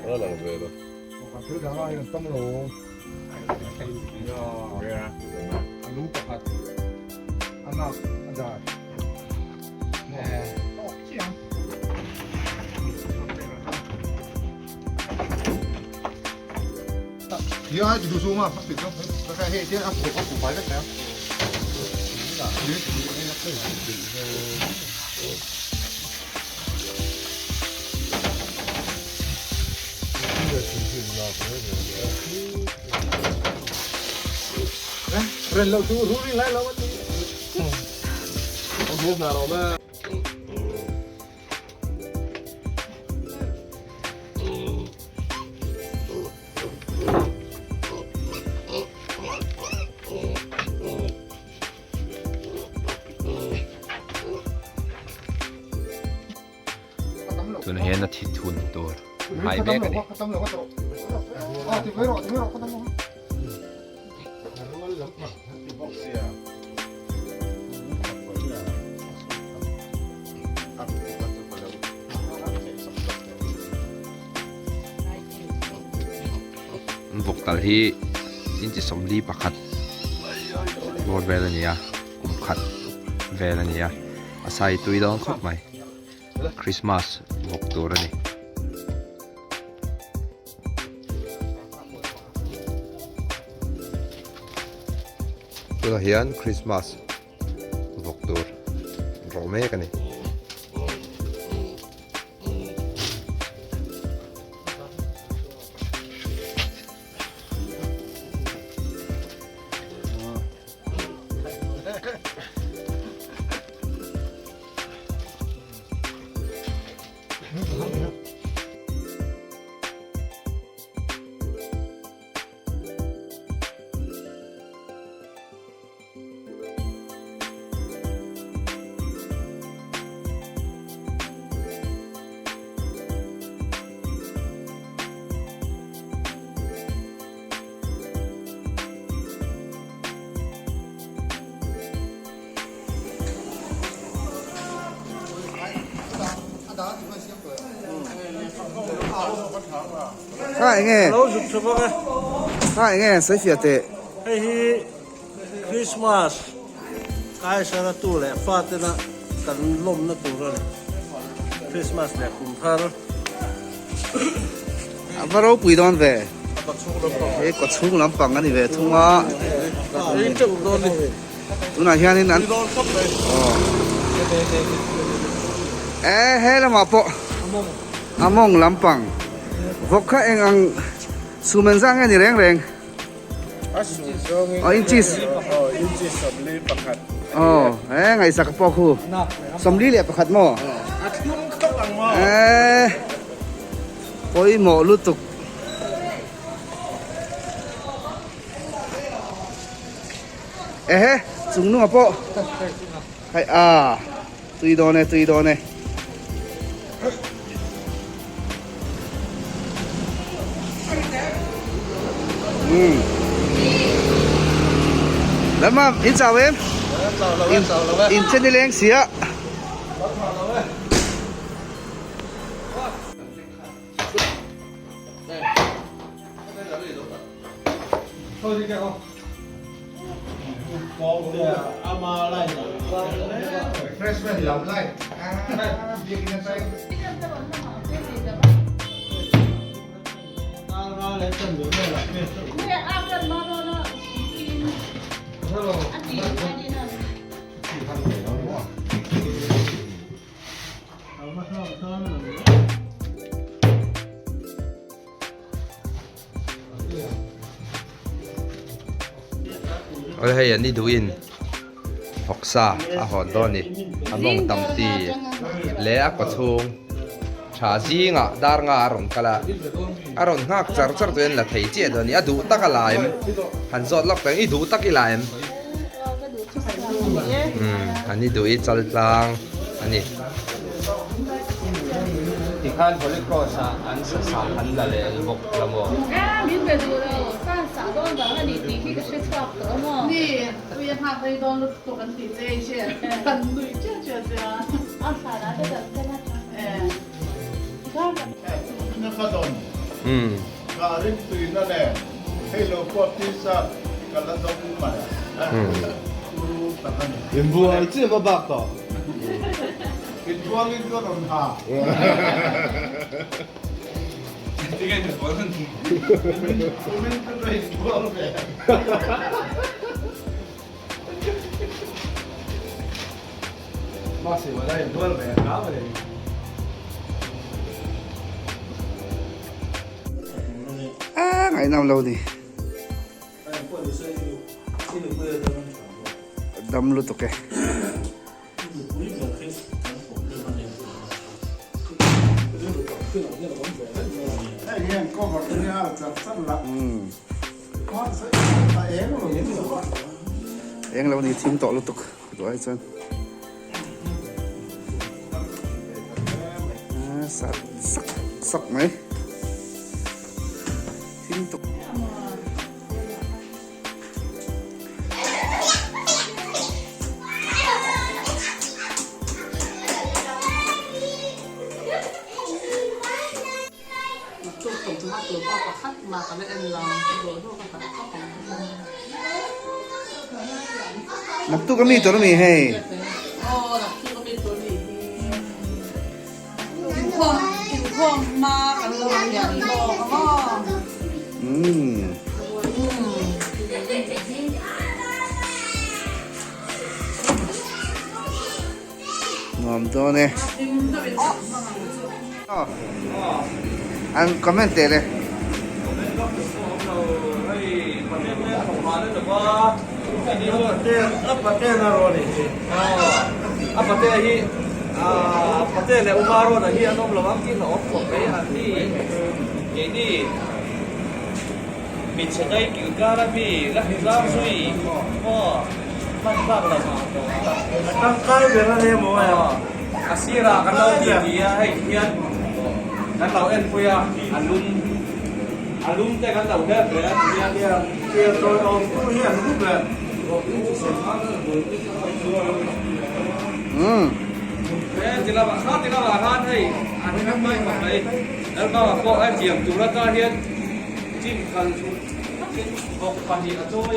Älä vielä. Kyllä aina tommoinen. Joo. Lupahat. Anna, anna. Giờ hai chỉ đủ số mà, bị không? Cái hệ chứ, áp cũng phải rất khéo. Rồi lâu chú rút đi lại lâu mất. Không biết nào đâu mà. Tuần hè nó thịt thunตัวหายแบกกันดิ บกตัลที่อินจิสมลีประคัดโบดเวลเนียกุมขัดเวลเนียอาศัยตุยดองครบไหมคริสต์มาสบกตัวนี่ตัวเฮียนคริสต์มาสบกตัวโรเมกันนี่Hai nghe. Hai nghe sẽ phiền tệ. Hey, Christmas. Kaisara tu le, fatena kan lom na tu rồi. Christmas le kum2020. Apa rau bui don về. Có chung lắm bằng anh về chung á. Ini tu don ni. Tu nak hian ni nan. Don kap le. He là mà bộ. Among lắm bằng. Vok kha eng ang sumen sang ni reng reng. Inches. Inches samli pakat. Ngày sak po khu. Samli le pakhat mo. Atlum kap ang mo. Oi mo lutuk. Chung nu po. Khai tui do ne. Lama, in chào em. In trên đi lên xía. Thôi đi kêu. Có ama lại rồi. Freshman lắm lại. Việc này sai. Lấy chân dưới đây là phê. Ôi hay anh đi đuổi in học xa hòn đó nè mong tầm tì lẽ có thùng trà gì ngã dar ngã rồng cả aron ngak char char tuen la thei che do ni adu tak a laim han zot lok tang i du tak i laim ani du i chal tlang ani ti khan poli ko sa an sa sa han la le bok la mo min be du le sa sa don da ni ti ki ke chak to mo ni we ha dai don lu to kan ti che che kan nu che che ja a sa da da da na 那可懂。Karin tuin na ne. Hello po pizza kala daw po pa. Yung buhay ito, babak to. Kintuangin ko ron ha. Kumin ko na isbuang ne. Masih wala yung dual ba yan? Kama rin. Ngayon ang law ni. Damlo to ke. Yan ko ba kung yan at sanla. Yang law ni tim to lutok. Do ay san. Sak mai. Tim to. Naktu kami to mi hey. Oh, naktu kami to ni. Kung ma kan lo yang lo ko. Ngon to ne. An comment le. Apa teh naro ni? Apa teh hi? Apa teh le umaro na hi anom lawang kin na off ko kaya ni. Ini min sedai kilkara bi lah hizam sui. Oh, mantap lah. Tangkai benar ya mo ya. Asira kalau dia hai kian. Kan tau en puya alum teh kan tau dah dia tôi ôm cũng hiện lúc là chỉ là bạn sát thì nó là han hay ăn cái mấy mặt đấyแล้วก็พวกไอ้เจียมจุลกาเฮียนจิ้มกันบอกปฏิอาโจย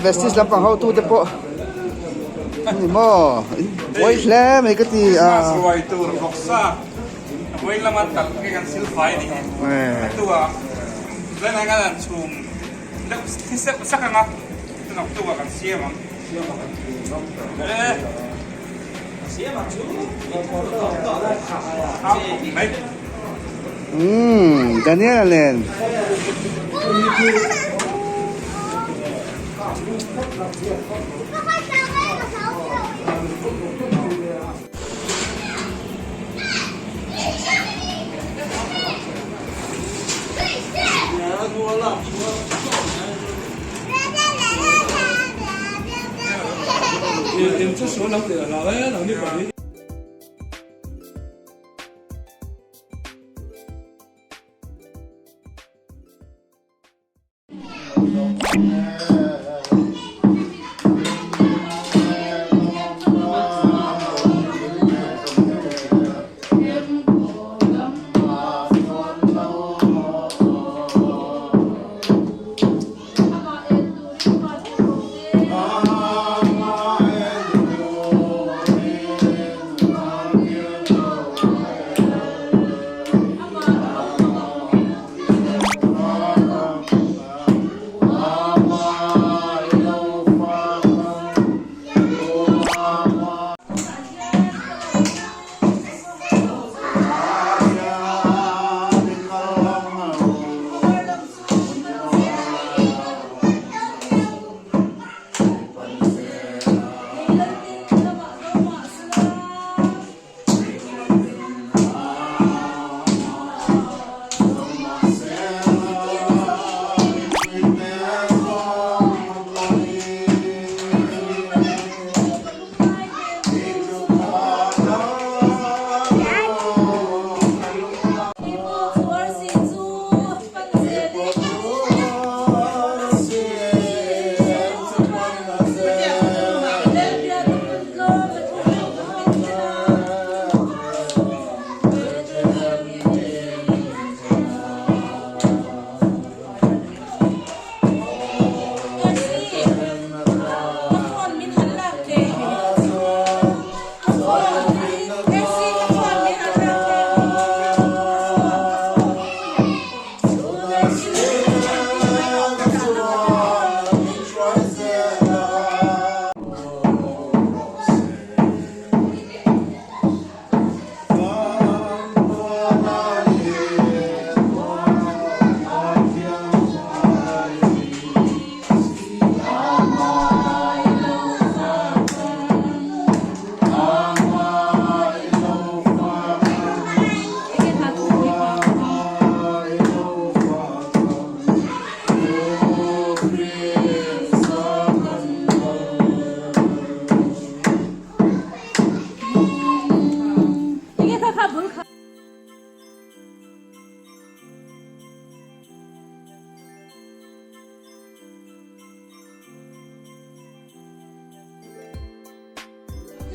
Vestis lampang how to te po. Ni mo. Boy slam ay kati Sawi tur boksa. Boy laman tal kan silfai ni. Tua. Lan angan chum. Dak tisap sakanga. Nak tua kan siamang. Siamang chu. Baik. Daniel Len. Điểm chút số lắm từ là đấy là như vậy.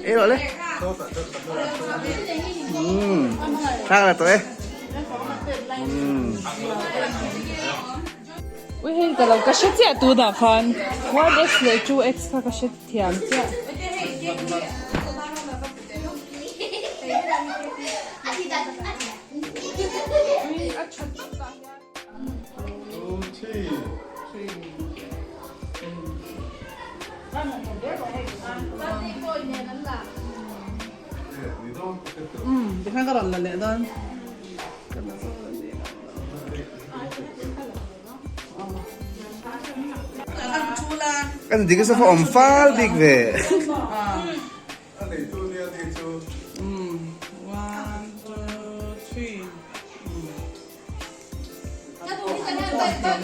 ê rồi đấy sang là tụi Ui hình cái lâu cái shit chết tu đã khan. 1x lấy 2x cái shit thiam chết. Di kan karon la le don. cái gì cái sao phải ẩm phá đi về 1, 2, 3.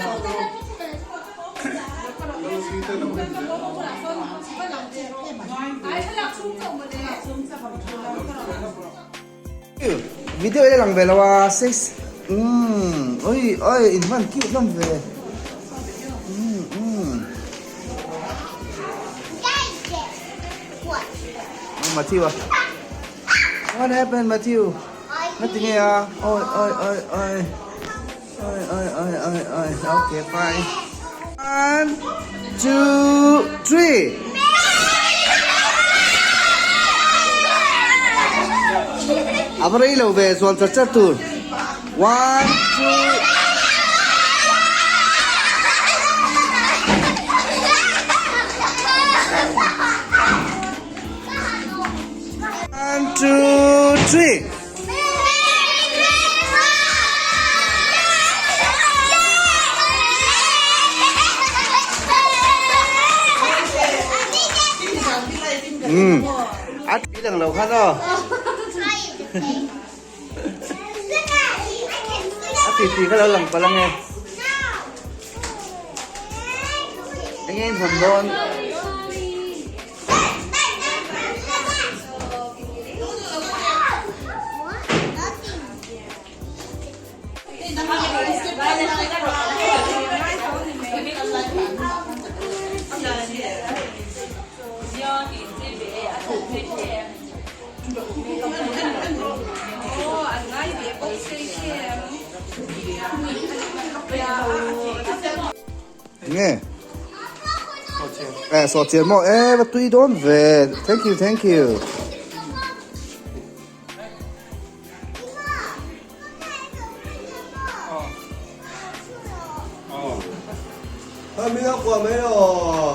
video ấy làm về là wa 6 ôi ôi in man cute lắm về Matthew à what happened Matthew nothing here ôi ôi ôi ôi ôi ôi ôi ôi ôi okay fine 1 2 3 Apa lâu về soal tercatur 1 2 1 2 3 Át cái đằng lầu khác đó Titi ka lang pala ngayon. Ngayon, hondon. Nghe sổ tiền mọ và tuy đón về thank you mình học quả mấy rồi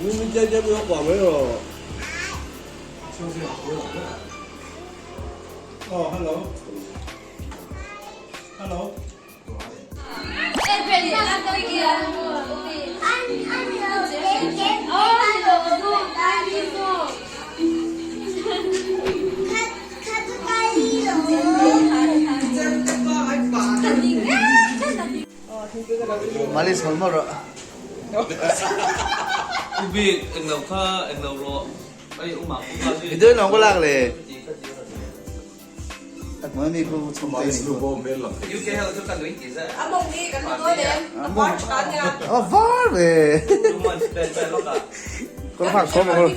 mình chơi mình học quả mấy rồi hello Malis hormon rồi. Ubi anh nào kha anh nào lo. Ay umak ko kasi. Video nó có lạc lệ. Mới đi cô không tay này. You can help us doing this. Among đi cái tôi để watch cái nha. Var về. Con phạt không mà con.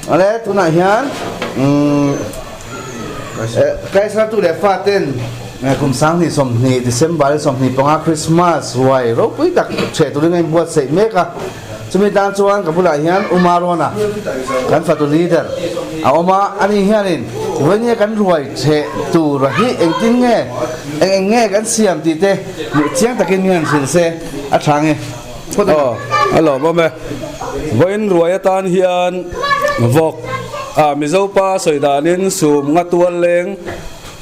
Ale tu nak hian Kaisara tu le faten kum sang ni som ni December som ni ponga Christmas wai ro pui tak che tu ngai buat sei meka chumi dan chuan ka bula hian umarona kan fatu leader a oma ani hianin wani kan ruai che tu ra hi engtin nge kan siam ti te chiang takin hian sil se a thange alo mame voin ruai tan hian vok mizo pa soidanin sum ngatuan leng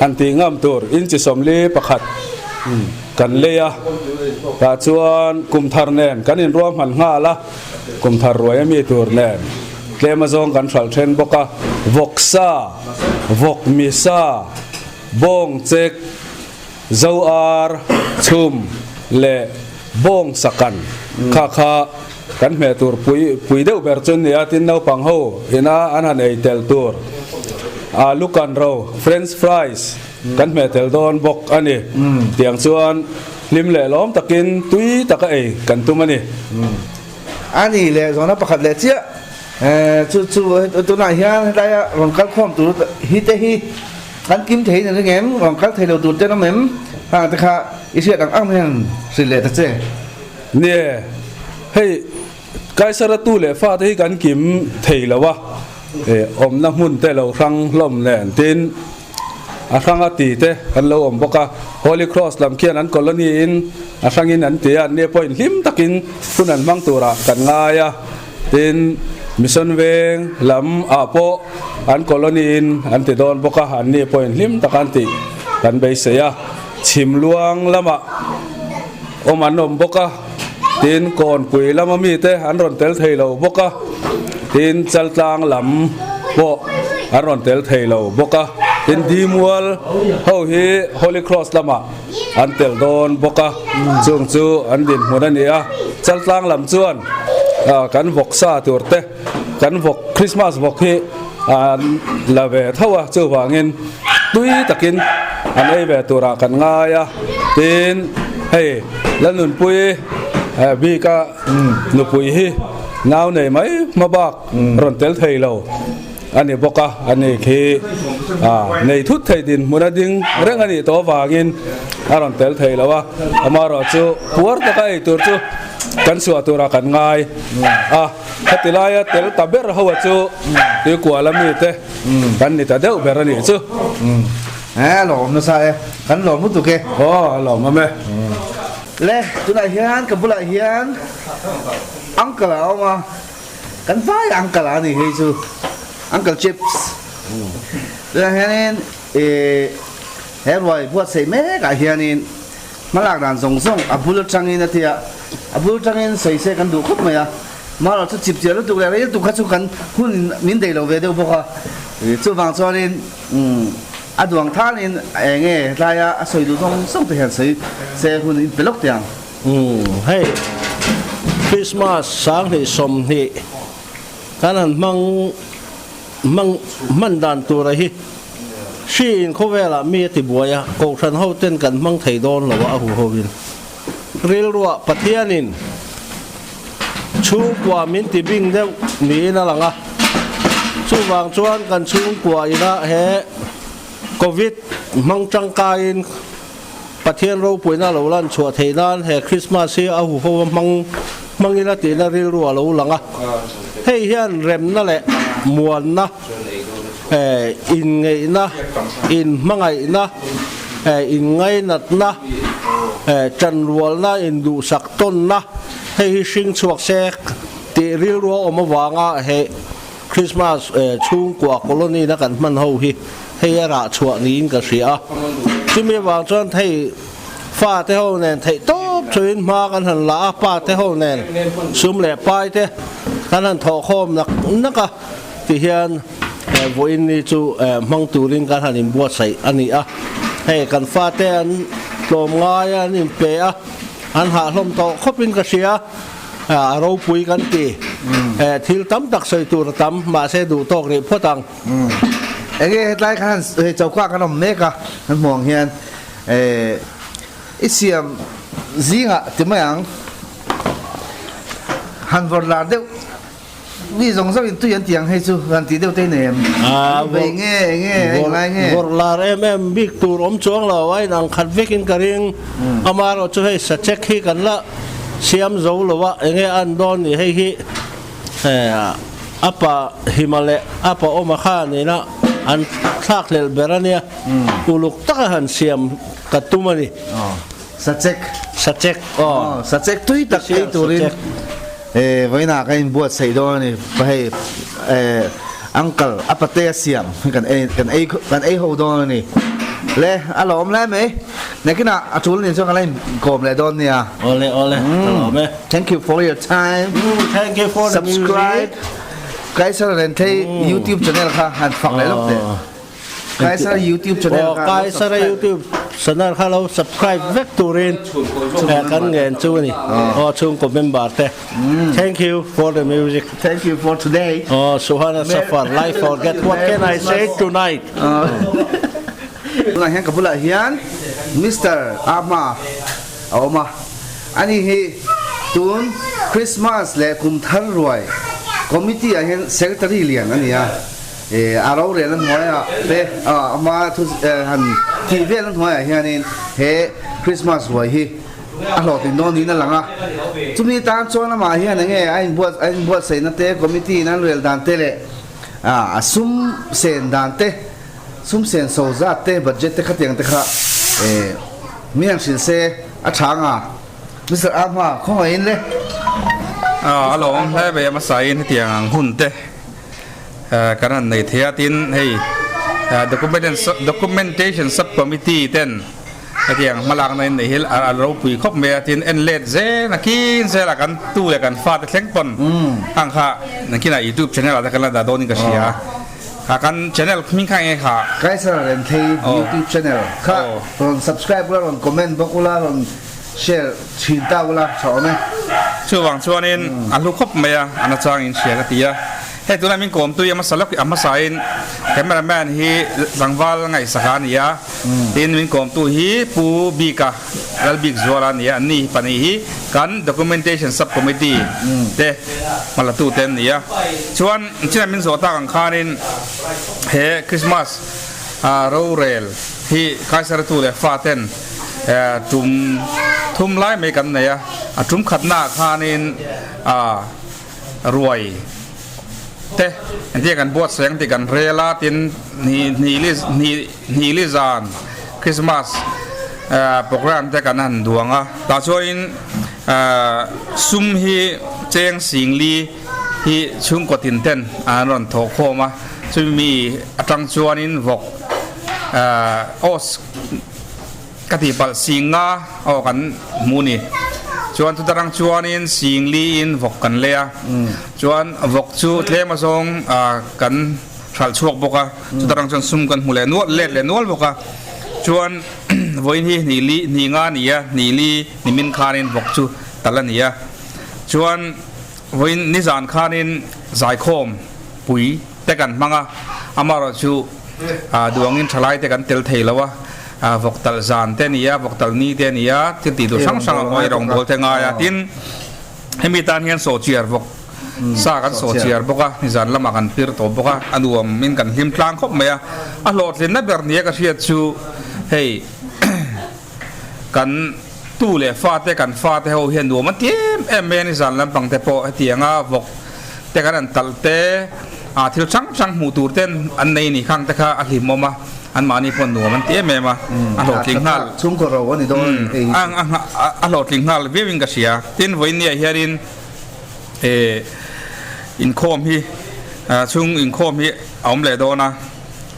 anti ngam tur in chi somli pakhat kan leya ta chuan kum thar nen kan in ruam han nga la kum thar ruai mi tur nen tlema zong kan thal then boka vok sa vok mi sa bong chek zawar chum le bong sakan kha kan me tur pui deuh ber chun ni atin no pang ho ina an han ei tel tur alu kan ro french fries kan me tel don bok ani tiang chuan lim le lom takin tui taka ei kan tumani ani le zona pakhat le chia chu tu na hian daya rong kal khom tu hi te hi kan kim thei ne ngem rong kal thei lo tu te no mem ha ta kha isia dang ang hen sil le ta che ne hei Kaisara tu le fa te kan kim thei lawa om na mun te lo rang lom len tin a rang ati te kan lo om boka Holy Cross lam kian an colony in a rangin an te an ne point him takin tunan mang tura kan ngaya tin mission weng lam apo an colony in an te don boka an ne point him takanti kan be se ya chim luang lama om an om boka tin kon pui lama mi te an ron tel thei lo boka tin chal tlang lam bo an ron tel thei lo boka tin dimual ho hi Holy Cross lama an tel don boka chung chu an din munania chal tlang lam chuan kan vok sa tur te kan vok Christmas vok hi an la ve thawa chu wangin tui takin an ei ve tura kan ngaya tin hei lanun pui bi ka nupui hi ngau nei mai mabak ron tel thei lo ani boka ani khi nei thut thei din munading reng ani to wangin aron tel thei lo wa amaro chu puar ta kai tur chu kan suwa tura kan ngai hatilaya tel taber hawa chu ti kwala mi te kan ni ta deu berani chu lo no sa kan lo mu tu ke lo mame le tu na hian ka bula hian uncle ma kan vai uncle ani he chu uncle chips le hian he roi buat sei me ka hianin malak dan song song abul changin atia abul changin sei se kan du khop ma ya maro chu chip chelo tu le tu kha chu kan hun min dei lo ve deu boka chu wang chuanin aduang thanin nge laya asoi du song te han sei se hun in pelok tiang hey Christmas sang hi som hi kanan man dan tu ra hi shin ko vela mi ti buaya ko than ho ten kan mang thei don lo wa hu ho win ril ruwa pathianin chu kwa min ti bing deu ni na langa chu wang chuan kan chung kwa ina he covid mang tangkai pathian ro puina lo lan chua theinan he Christmas hi a hu ho mang mangina ti na ril ruwa lo langa hei hian rem na le muan na in ngei na in mangai na in ngai nat na chan rual na in du sak ton na hei sing chuak sek ti ril ruwa omawanga he Christmas chung kwa colony na kan man ho hi hei ra chuak ni in ka sia chumi wang chuan thei fa te ho nen thei top chuin ma kan han la pa te ho nen sum le pai te kan han tho khom nak naka ti hian voin ni chu mang turin kan han in buat sai ani a hei kan fa te an lom ngai an in pe a an ha hlom to khopin ka sia ro pui kan ti thil tam tak soi tur tam ma se du tok ri photang ege hetlai kan chau kwa kan om meka han mong hian isiam zinga timayang han vor la deu vi zong zong in tu yan tiang hai chu han ti deu te nem ve nge lai nge vor la em big tur om chuang la wai nang khat vekin karing amaro chu hei sa check hi kan la siam zo lo wa enge an don ni hei hi apa himale apa oma kha ni na an thak lel berania uluk tak han siam katumani sachek tui tak sei turin voina kain buat sei do ni pai uncle apate siam kan ei ho do ni le alom le me nakina atul ni so kan kom le don ni ole me thank you for your time thank you for subscribe Kaisara len thei YouTube channel kha han phak le lok de Kaisara YouTube channel kha Kaisara YouTube channel kha lo subscribe vek turin kan ngen chu ni chung ko member te thank you for the music thank you for today Suhana Safar life forget what can I say tonight Nga hian kapula hian Mr. Oma ani hi tun Christmas le kum2020 committee hian secretary lian ani a aro re lan moya pe ama thu han TV lan moya hian in he Christmas wa hi a lo tin don ni na langa chumi tan chona ma hian nge ain buat sei na te committee nan rel dan te le asum sen dan te sum sen so za te budget te khatiang te kha miang sin se a thanga Mr. Ama khong in le alo he be ma sai ni tiang hun te kanan nei thia tin hei documentation subcommittee ten tiang malak nei nei hil ro pui khop me tin en let ze nakin se la kan tu le kan fa te thleng pon ang kha nakina YouTube channel ta kan la da don ka sia akan channel min kha e kha Kaisara len thei YouTube channel kha ron subscribe la ron comment bakula ron share chin ta wala chome chuwang chuanin alu khop me ya ana chang in share ka tia he tuna min kom tu ya masalak amma sain cameraman hi zangwal ngai sakania tin min kom tu hi pu bika gal big zwala nia ni pani hi kan documentation subcommittee te malatu ten nia chuan china min zota kang khanin he Christmas ro rel hi Kaisara tu le fa ten thum lai me kan nia tum khatna khanin roi te dia kan buat seng ti kan rela tin ni lizan Christmas program te kan an duanga ta join sum hi cheng singli hi chung ko tin ten anon tho khoma chumi atang chuanin vok os katipal singa o kan muni chuan tu tarang chuanin singli in vok kan lea chuan vok chu tlema song kan thal chuak boka tu tarang chuan sum kan hule nual let le nual boka chuan voin hi ni nga nia ni li ni min khanin vok chu talania chuan voin ni zan khanin zai khom pui te kan manga amaro chu duangin thalai te kan tel theilawa vok tal zan te nia vok tal ni te nia ti do sang oi rong bol te nga ya tin hemi tan hian so chiar vok sa kan so chiar boka ni zan lama kan pir to boka anuam min kan him tlang khop me a lot le na ber nia ka riat chu hei kan ตู้เลยฟาดแต่กันฟาดแต่เขาเห็นดูมันเตี้ยเมนิสันลำปังแต่พอเตียงวกแต่กันตัลเตที่เราช่างหมูตูเต้นอันในนี่ข้างแต่ข้าอหิมมาอันมานี่พนหนูมันเตี้ยเมมาอันหลอดลิงหัลชุ่มกระโรนี่โดนอันหลอดลิงหัลวิ่งกระเสียทิ้งไว้เนี่ยเฮียรินอินโคมฮีช่วงอินโคมฮีเอาเมลโดนะ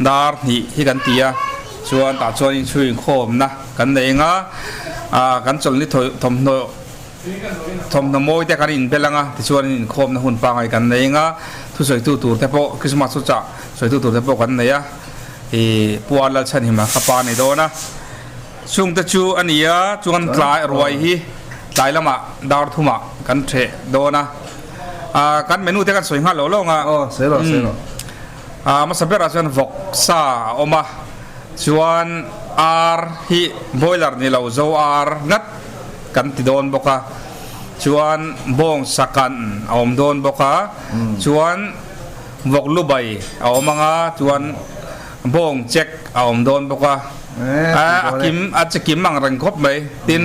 ดาร์ฮีกันเตียชวนตัดชวนช่วยอินโคมนะกันเองกันจนนี่ทอมโนโมยแต่กันอินเป็นละงที่ชวนอินโคมนะหุ่นปังไอ้กันเองทุสวยตู้ตูแต่พอคริสต์มาสสุดจ้าสวยตู้ตูแต่พอกันเนี่ยปวดละฉันหิมะขับปานในโดนะช่วงตะชูอันนี้ช่วงกลายรวยฮีกลายละมาดาวทุ่มกันเทโดนะกันเมนูแต่กันสวยงามหล่อๆอ๋อเสียหรอมาสับเปลือกส่วนวอกซาออกมาส่วนฮีบอยเลอร์นี่เราโซงัดกันติดโดนบอกว่าส่วนบงสักันเอาโดนบอกว่าส่วนวอกลูใบเอามังส่วนบงเจ็กเอาโดนบอกว่ากิมอาจจะกิมมังรังคบไหมติน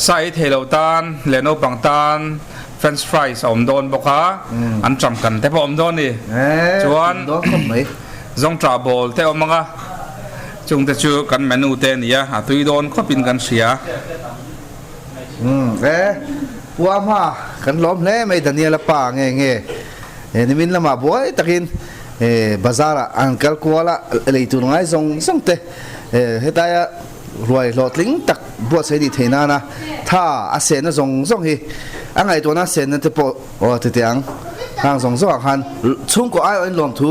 ใส่เทเลตันเลโนปังตันเฟรนช์ฟรายเอาโดนบอกว่าอันจำกันแต่พอเอาโดนนี่ส่วนซงทราบอลแต่เอามังจงแต่ชูกันเมนูเต็นเนี่ยตุยโดนก็เป็นกันเสียว่ามากันล้อมเล่ไม่ทันเนี่ยละป่าเงี้ยนี่มินละมาบ่อยตะกินบาซาร์อันกัลกัวละเลยตัวน้อยซงเตเฮตายรวยหลอดลิงตักบวชเสดีเทนานะถ้าอาเซนนะซงฮีอันไงตัวนั้นเซนนั่นจะปอโอ้ที่เตียงทางซงหันชุ่มก็ไอ้อันลมทู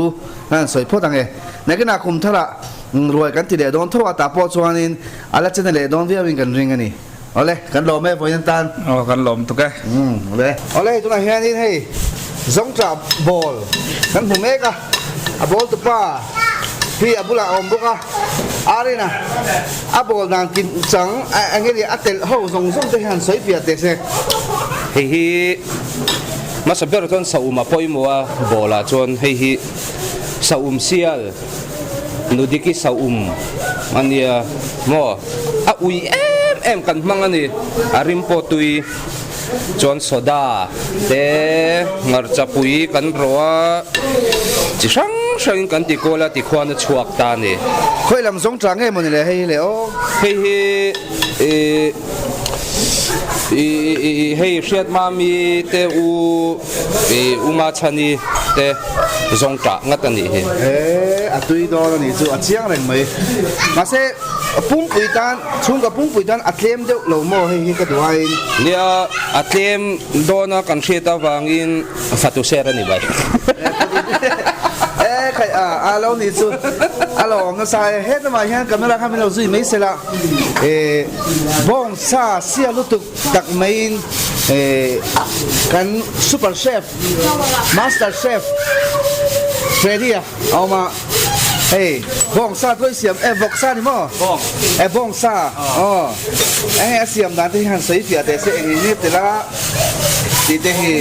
นั่นสวยพูดตังเงในขณะคุมทละรวยกันที่เดียดโดนทั่วตาปอชวนินอะไรจะนั่นเลยโดนวิ่งกันริงกันนี่เอาเลยกันลมไม่พอยันตันกันลมถูกไหมเอาเลยตัวไหนเฮียนี่ให้ซงจับบอลกันผมเอกบอลตัวป้าพี่บุลาอมบุกอะไรนะบอลนางกินจังอันนี้อัตเตลเขาส่งตัวหันสวยเปียเด็กเสกเฮ้มาสับเปลือกต้นสาวมาพ่อยมัวบอลจนเฮ้สาวเสียลนูดิกิสาวอันนี้มัวอุยเอ็มกันมั่งอันนี้ริมโปตุยจนโซดาเตงัดจับปุยกันรัวจิช่างกันติโกลาติควานชวกตานี่ค่อยลำสงจังให้มันเลยให้เลยเฮ้เชียดมามีเตอุมาชนีเตสงจังงัดนี่ตุยโดนนี่จู่เชียงเลยไหมมาเสปุ้งปุยตันช่วงกับปุ้งปุยตันอัดเลียมเดียวเราโม่ให้กระดูกเนี่ยอัดเลียมโดนกันเชียตาวางินฟัตุเซรนี่ไปใครเรานี่จู่เราเงาใส่เฮ็ดมาเฮ็ดกันไม่ละครับไม่เราจู่ไม่เสร็จละบ้องซาเสียลุตุตักไม่กันซูเปอร์เชฟมาสเตอร์เชฟเฟรดี้เอามาบ้องซาด้วยเสียมบอกซานี่มั้งบ้องซาเสียมด้านที่หันใส่เปียแต่เสียงนี้แต่ละดีเตฮี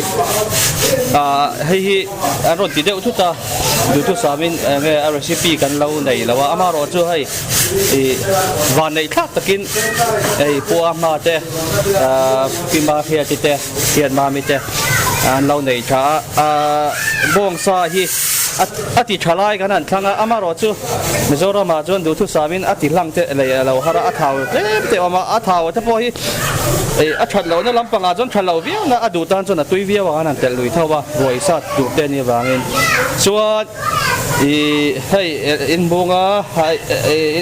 ให้รถติดเดือดทุกตาดูทุกสามินเรซิปีกันเราในแล้วว่าอามารอช่วยให้วันในทักตะกินปัวมาเตะพิมาเพียติเตะเพียนมามิเตะเราในช้าบ้องซาฮีอติชลายกันนั่นทางอามารอช่วยมิโซรามาจนดูทุกสามินอติลังเตะอะไรเราหาระอัฐาวเตะออกมาอัฐาวแต่พอฮีอัฐเราเนี่ยลำปังอาจนฉันเราเวียนะอดูตันจนตุยเวียว่านั่นแต่ลุยเท่าว่ารวยสัตว์ดูเด่นนี่ว่าเงินส่วนให้อินบุงให้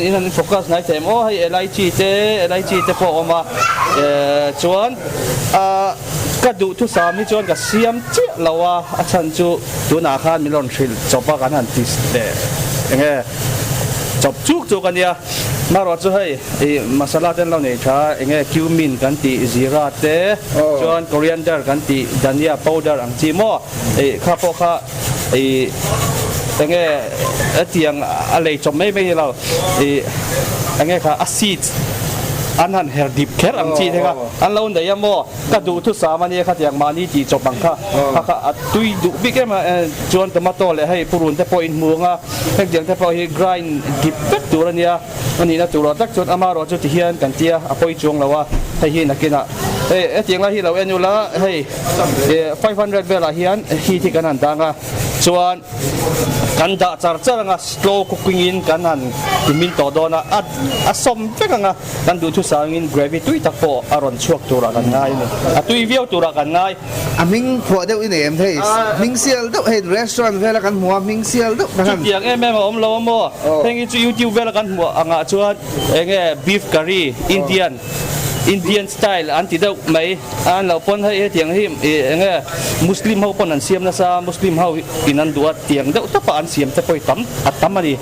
อินนั่นโฟกัสในเต็มโอ้ให้ไลจีเตพอออกมาส่วนก็ดูทุกสามีส่วนกับเสียมเจ้าเราว่าฉันจูตัวนาคานมิลอนชิลจบปะกันหันติสเดยังไงจบจุกจูกันเนี่ยมารอช่วยมาสลัดเราเนี่ยช้ายังไงคิวมินกันตีซีราเต้ส่วนคอรียนเดอร์กันตีดานิอาพาวเดอร์อังจีโม่ข้าพอข้ายังไงเตียงอะไรจบไม่เรายังไงข้าอาซิดอันนั้นเฮอร์ดิบแคร์อังจีเถอะอันเราเนี่ยยังโม่ก็ดูทุกสามัญเนี่ยข้าอย่างมานี่จีจบบังข้าข้าตุยดูบิ๊กมาจวนตมาโตเลยให้ผู้รุ่นแต่พออินมัวงะให้เดียงแต่พอให้กรายดิบเป็ดตัวเนี่ย วันนี้นะจุดตักจุดอามาเราจุดที่เฮียนกันเตียอภัยจงแล้วว่าให้เฮียนักกินอ่ะเฮ้ยเตียงละที่เราเอ็นอยู่ละเฮ้ย500เวลาเฮียนฮีที่กันหันต่างอ่ะส่วนกันจะจัดเจ้าง่ะ slow cooking in กันหันที่มินต่อโดนอ่ะสมเป็นกันอ่ะกันดูทุกสางอิน gravy ตุยตะโกอารอนช่วงตัวกันง่ายเลยตุยเวียวตัวกันง่ายมิงพอเดียวอินเอ็มเฮ้ยมิงเซียลตุเฮ้ยร้านเวลากันหัวมิงเซียลตุจุดเตียงเอ็มแม่อมเราโม่เฮ้ยจุดยูทูบเวลากันหัวอ่ะส่วนเอ้ย beef curry Indian style อันที่เดียวไม่อันเราปนให้เตียงที่มุสลิมเขาปนอันเสียมนะซามุสลิมเขากินอันดัวเตียงเดียวถ้าปานเสียมจะไปตั้มมาดิ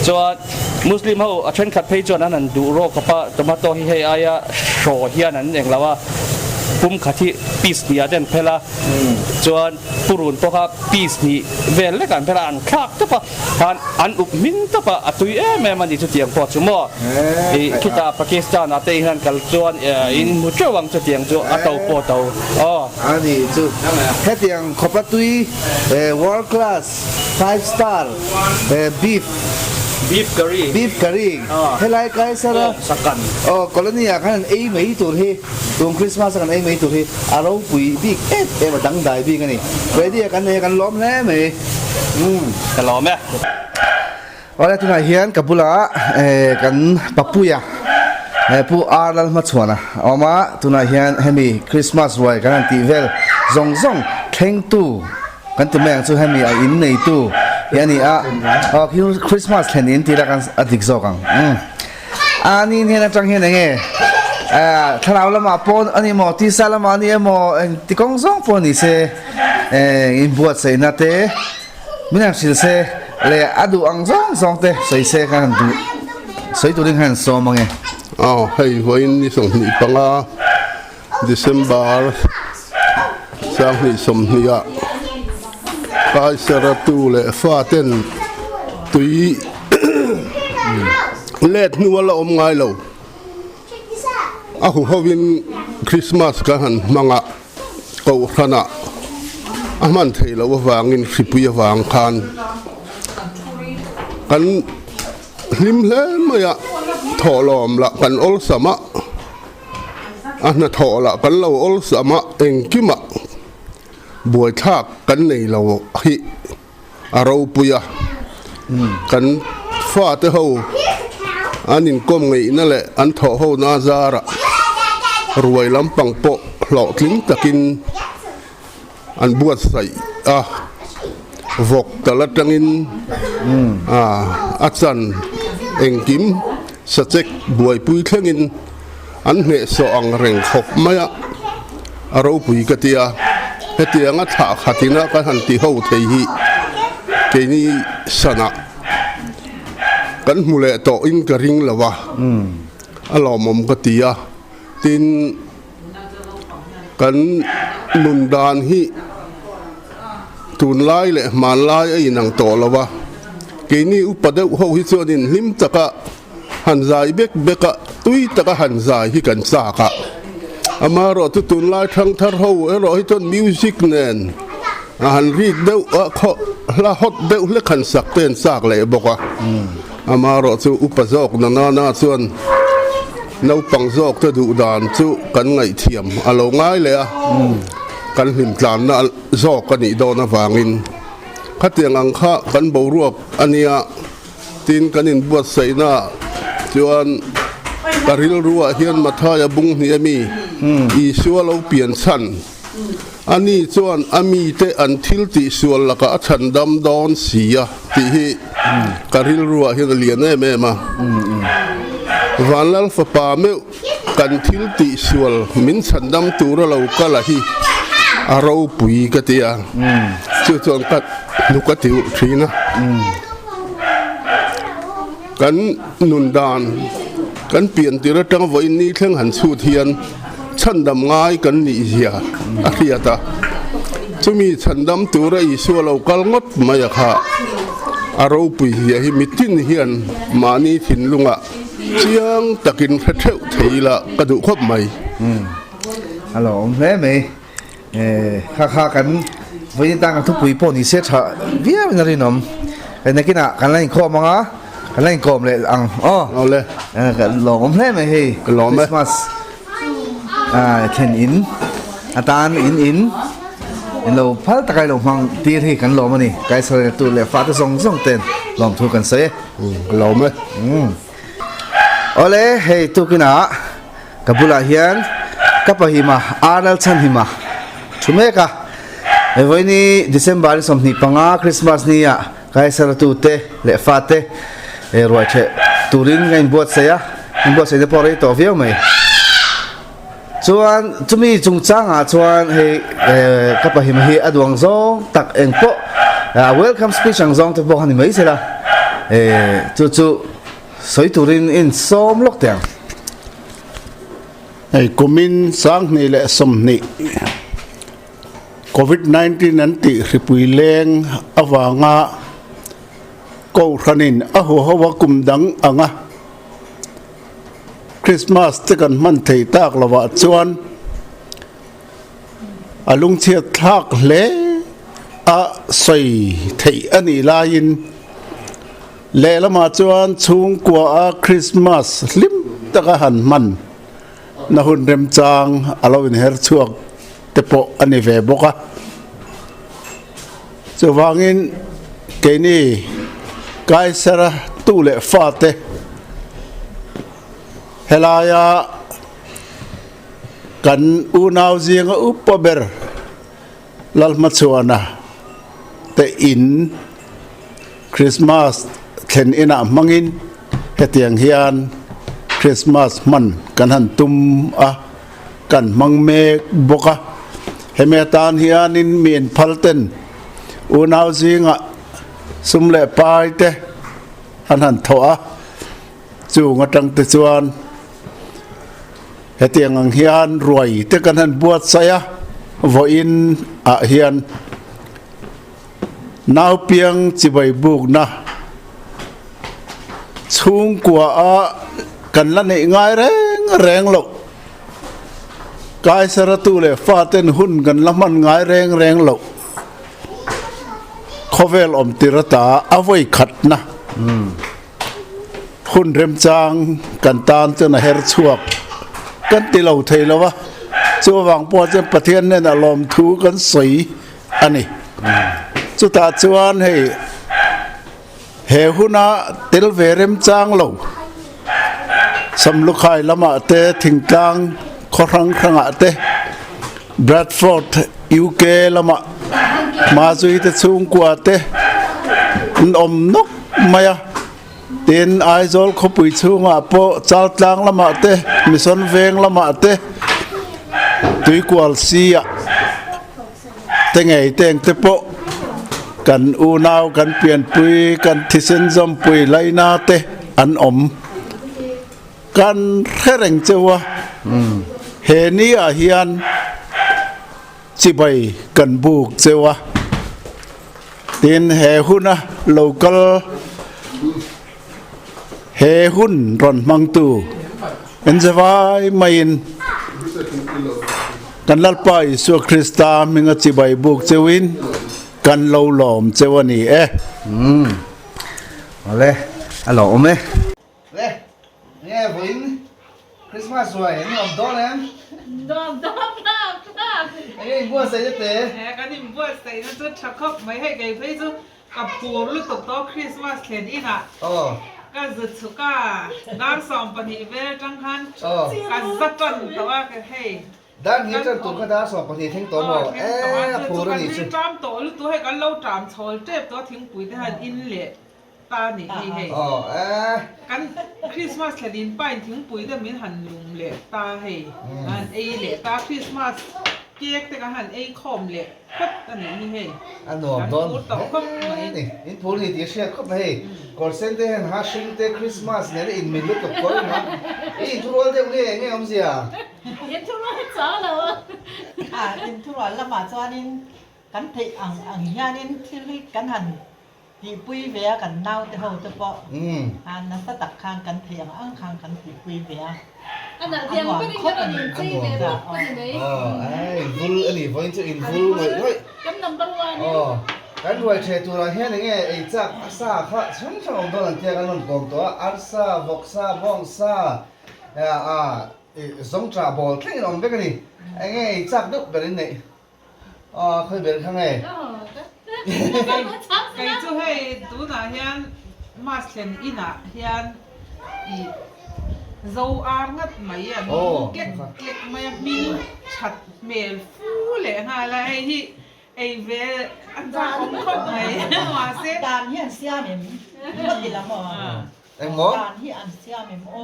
จวนมุสลิมเขาเช่นขัดเพย์จวนนั้นดูโรคกับตัวมาโตให้อายะโชเฮียนั้นเองแล้วว่าปุ่มขัดที่ปีสเนี่ยเด่นเพล่าจวนปุรุนตัวครับปีสนี่เวลเล็กกันเพล่าอันคลักตัวปะอันอุบมินตัวปะตุยแม่มันดีจุดเตียงพอชั่วโมงคิดว่าปากีสถานอาเตียงกันจวนอินมุจวังจุดเตียงจุดอัตโตปอโตอันนี้จุดแค่เตียงขบตุยworld class 5 star beef curryให้ไล่ไก่สระสักกันกรณีอย่างนั้นไม่ตัวที่ตรงคริสต์มาสกันไม่ตัวที่เราปุยบิ๊กมาดังได้บิ๊กกันนี่ไปที่กันล้อมแล้วไหมกันล้อมไหมวันที่ไหนเฮียนกับบุระกันปับปุยผู้อาร์ลัลมาชวนนะเอามาตัวไหนเฮียนให้มีคริสต์มาสไว้กันที่เวลzawngเข่งตู้กันตัวแมงสู้ให้มีอินในตู้ยันนี่คือคริสต์มาสเห็นอินที่ละกันอดิกโซกังอันนี้เนี่ยนะจังเห็นยังไงถ้าเราละมาปนอันนี้หมอที่ซาละมาเนี่ยหมอที่กงซงปนนี่เสอินบวชเสนาเตมินักศิลเสเลยอดูอังซงเตใส่เสกันดูใส่ตัวเรื่องหันโซมังไงให้ไว้นี่ส่งนี่ปังDecember สร้างนี่สมนี่Kaisara tu le faten tui let nu wala ngai lo howin Christmas ka han manga ko thana aman theilo wangin sipuya wang khan kan lim hle maya tholom la kan ol sama ana thola kan lo ol sama engkimaบวยทากกันในเราฮิเราปุยกันฟ้าเตาอันนี้ก้มไงนั่นแหละอันทอเฮานาซาระรวยล้ำปังโปะหลอกลิ้งตะกินอันบวชใส่วกตะละจังอินอัศนเองกิมสเต็กบวยปุยเทงินอันเหนสองเร่งขบไม่เราปุยกติยาเฮตียงอัฐาขัดินะกันหันที่เขาเทียเกนี่สนะกันมูเลโตอินกระริงละวะอารมณ์กติยาตินกันนุนดานฮิตุนไล่เลยมาไล่ไอ้หนังโตละวะเกนี่อุปเดวเขาฮิส่วนนินลิมตะกะหันใจเบกะตุยตะกะหันใจฮิกันสากะอามารอตุนไล่ทั้งทาร์ฮูรอให้ต้นมิวสิกเนนหันรีดเดวเขาละฮอตเดวเล็กขันสักเป็นสากเลยบอกว่าอามารอสู่อุปสรรคนาส่วนน้าปังซอกจะดุดานสู่กันไงเทียมอารมณ์ง่ายเลยกันหิมกลานน่ะซอกกันนี่โดนฟางินขัดเตียงอังคากันบรวบอันนี้ตีนกันอินบวชใส่หน้าจวนกริลรัวเฮียนมาทายบุงเฮียมีอีชัวเราเปลี่ยนชั้นอันนี้จวนอามีเตอันทิลติส่วนละก็ฉันดำดอนเสียที่กริลรัวเฮียนเลียนแม่มาวันละฝปาเมวกันทิลติส่วนมินฉันดำตัวเราก็ละฮีเราปุยกติยาจวนกัดนุกติวทีนะกันนุนดานกันเปลี่ยนตีระจังไว้นี้เท่งหันสูเทียนฉันดำง่ายกันนี่เสียอาเฮียตาจะมีฉันดำตัวไรส่วนเรากลงดมาอยากหาเราปุยเฮียให้มิตินเฮียนมานี่ถิ่นลุงอ่ะเชียงตะกินพระเจ้าไทยละกระดูกครบไหมฮัลโหลแม่ไหมข้ากันวันนี้ตั้งทุกปีปนี่เสียชาเวียนอะไรน้องไอ้นักกินอ่ะกันอะไรข้อมั้งอ่ะ กันเล่นกลมเลยอังอ๋อ เอาเลย กันหลอมเลยไหมเฮ้ กันหลอมไหม คริสต์มาสเทนอินอาตานอินเราพัลตะไคร้ลงฟังตีที่กันหลอมนี่ไกสระตัวเลยฟ้าจะส่งเต้นลองทุกันเสีย กันหลอมไหม โอเลเฮ้ตุกินะกับบุลาเฮียนกับปะหิมาอาร์เรลชันหิมาชุเมกะวันนี้เดือนบาริสมนี่ปังอาคริสต์มาสนี่อะไกสระตัวเตเลฟาเตรวยเชตูรินไงบวชเสียเดพอร์เรตอวิวไหมส่วนจุมีจุงจ้างส่วนเฮ้กับปะหิมาเฮอดวงซองตักเองโปwelcome speech อังซองที่บอกฮันนี่ไม่ใช่ละจู่สวยตูรินอินซ้อมล็อกเตียงไอ้กุมินสังนี่แหละสมนี่โควิด-19 นั้นติริปุยเลงอวางะกูขันินหัวกุมดังอ่างะคริสต์มาสที่กันมันเทตากละวะจวนลุงเชียทักเลใส่เทอันนี้ลายินเลละมาจวนชุงกัวคริสต์มาสลิมตะกะหันมันนะหุ่นเร็มจางเราอินเฮร์ชวกเตปออันนี้เวบกะจะวางินเกนี่ไกสระตูเลฟาเตเฮลายากันอูนาวจีงอุปเบอร์ลัลมัชวนะเตอินคริสต์มาสเข็นอินะมังอินเฮตียงฮิอันคริสต์มาสมันกันหันตุมกันมังเมกบกะเฮเมตานฮิอันินมีนพัลเตนอูนาวจีงสุมเลปายเตหันทัวจูงตังเตจวนเฮตียงอังฮิอันรวยเตกันหันบวชเสียวอินฮิอันนาวเปียงจิบายบุกนะชุงกัวกันละนี่ง่ายแรงหลกกายสระตูเลยฟาเต้นหุ่นกันละมันง่ายแรงหลกขเวลอมติรตาเอาไว้ขัดนะหุ่นเร็มจางกันตานจนเฮร์ชวกกันติเหลาเทแล้ววะชัวหวังพอจะประเทศเนี่ยนะลมทูกันสีอันนี้สุดท้ายชวนให้เฮหุนาติลเวเร็มจางลงสำลุกไข่ละมาเตถึงกลางครั้งเตแบรดฟอร์ดยูเคละมาจุยเตสูงกว่าเตอมนกมายเตียนไอโซลขบุยสูงปอจัลตังละมาเตมิสันเวงละมาเตตุยกวลซีอะเตงไงเตงเตปอกันอูนาวกันเปลี่ยนปุยกันทิเซนซอมปุยไลนาเตอันอมกันแค่แรงเจ้าวะเฮนี่ฮิอันจิบายกันบุกเจ้าวะดินเฮหุนlocal เฮหุนรอนมังตูเอ็นเซวายไม่อินกันลัดไปสัวคริสตามิงจิบายบุกเจวินกันเล่าหลอมเจวานี่เอาเลยหลอมไหมเลยเนี่ยวินคริสต์มาสสวยนี่อมโตเลยไอ้บัวใส่เตะกันนี่บัวใส่นั่นจะชักเข้าไม่ให้ไก่เพื่อจะกับผัวลูกตกโต๊ะคริสต์มาสเขียนอีกอ่ะก็จะสุก้าด้านสองปนิเวจังหันกันสักกันแต่ว่าก็ให้ด้านนี้จะตัวก็ได้สอบปฏิทินตัวหมดผัวนี่สิจามตัวลูกตัวให้กันเล่าจามโชว์เจ็บตัวทิ้งปุ๋ยที่หันอินเละตาหนีให้กันคริสต์มาสเขียนไปทิ้งปุ๋ยแต่มีหันลุงเละตาให้อันเอเละตาคริสต์มาสเค้กแต่ก็หันไอ้คอมเละครับอันนี้ให้อันหนอมโดนนี่อินพูนี่ที่เชื่อครับให้ก่อนเส้นเตหันฮาชิงเตคริสต์มาสเนี่ยอินมิลุกับคนนะอินทุรวันเดียวนี่ไงอมเสียอินทุรวันจ้าแล้วอินทุรวันละมาจอนินกันที่อังยานินที่กันหันที่ปุยเวียกันเน่าแต่เขาจะปะอันนั้นตักคางกันเถียงอ้างคางกันที่ปุยเวียอันนั้นเทียงไม่ได้ก็อินซีเลยแบบอันนี้ไอ้ฟูลอันนี้พออินจะอินฟูลเลยกำนำตัวนี่ กันรวยเชตัวเราเห็นยังไงไอ้จักซาข้าช่างองค์ตัวนั้นเทียกันนุ่นกองตัวอัลซาบกซาบ้องซาสงตราบอลแข่งกันไปกันนี่ไอ้ไงไอ้จักดุแบบนี้เนี่ยเคยเป็นข้างไง cái chỗ hay tú na hian mas len ina hian i dâu ar ngắt mấy à kết kết mấy min chặt mel phu lệ ha là hi ai về ăn ra không có này mà sẽ การเฮียนเสียเหม็นมันดีละหมอ ไอ้หมอ การที่อันเสียเหม็นโอ้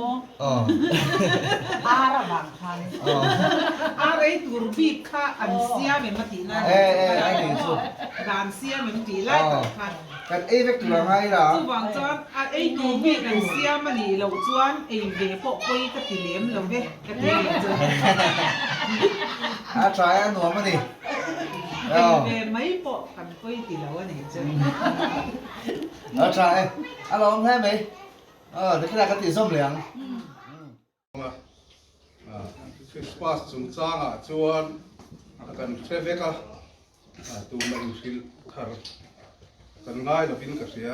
อาระบางคัน ar ai tur bi kha an sia me mati na ไอ้นี่สุด dan sia me ti lai ta khan กันไอ้เวกตัวไงล่ะ chu wang chuan ai tur bi kan sia mani lo chuan ai ve po poi ka ti lem lo ve ka ti lem chu ทรายหนูมันนี่ ai ve mai po kan poi ti lo ani chu ทรายลองให้ไหมเดี๋ยวขนาดกันตีส้มเหลือง คริสต์มาสสงสารชวนกันเทเวกตูมันฟิลทาร์กันง่ายเราพินกระเสีย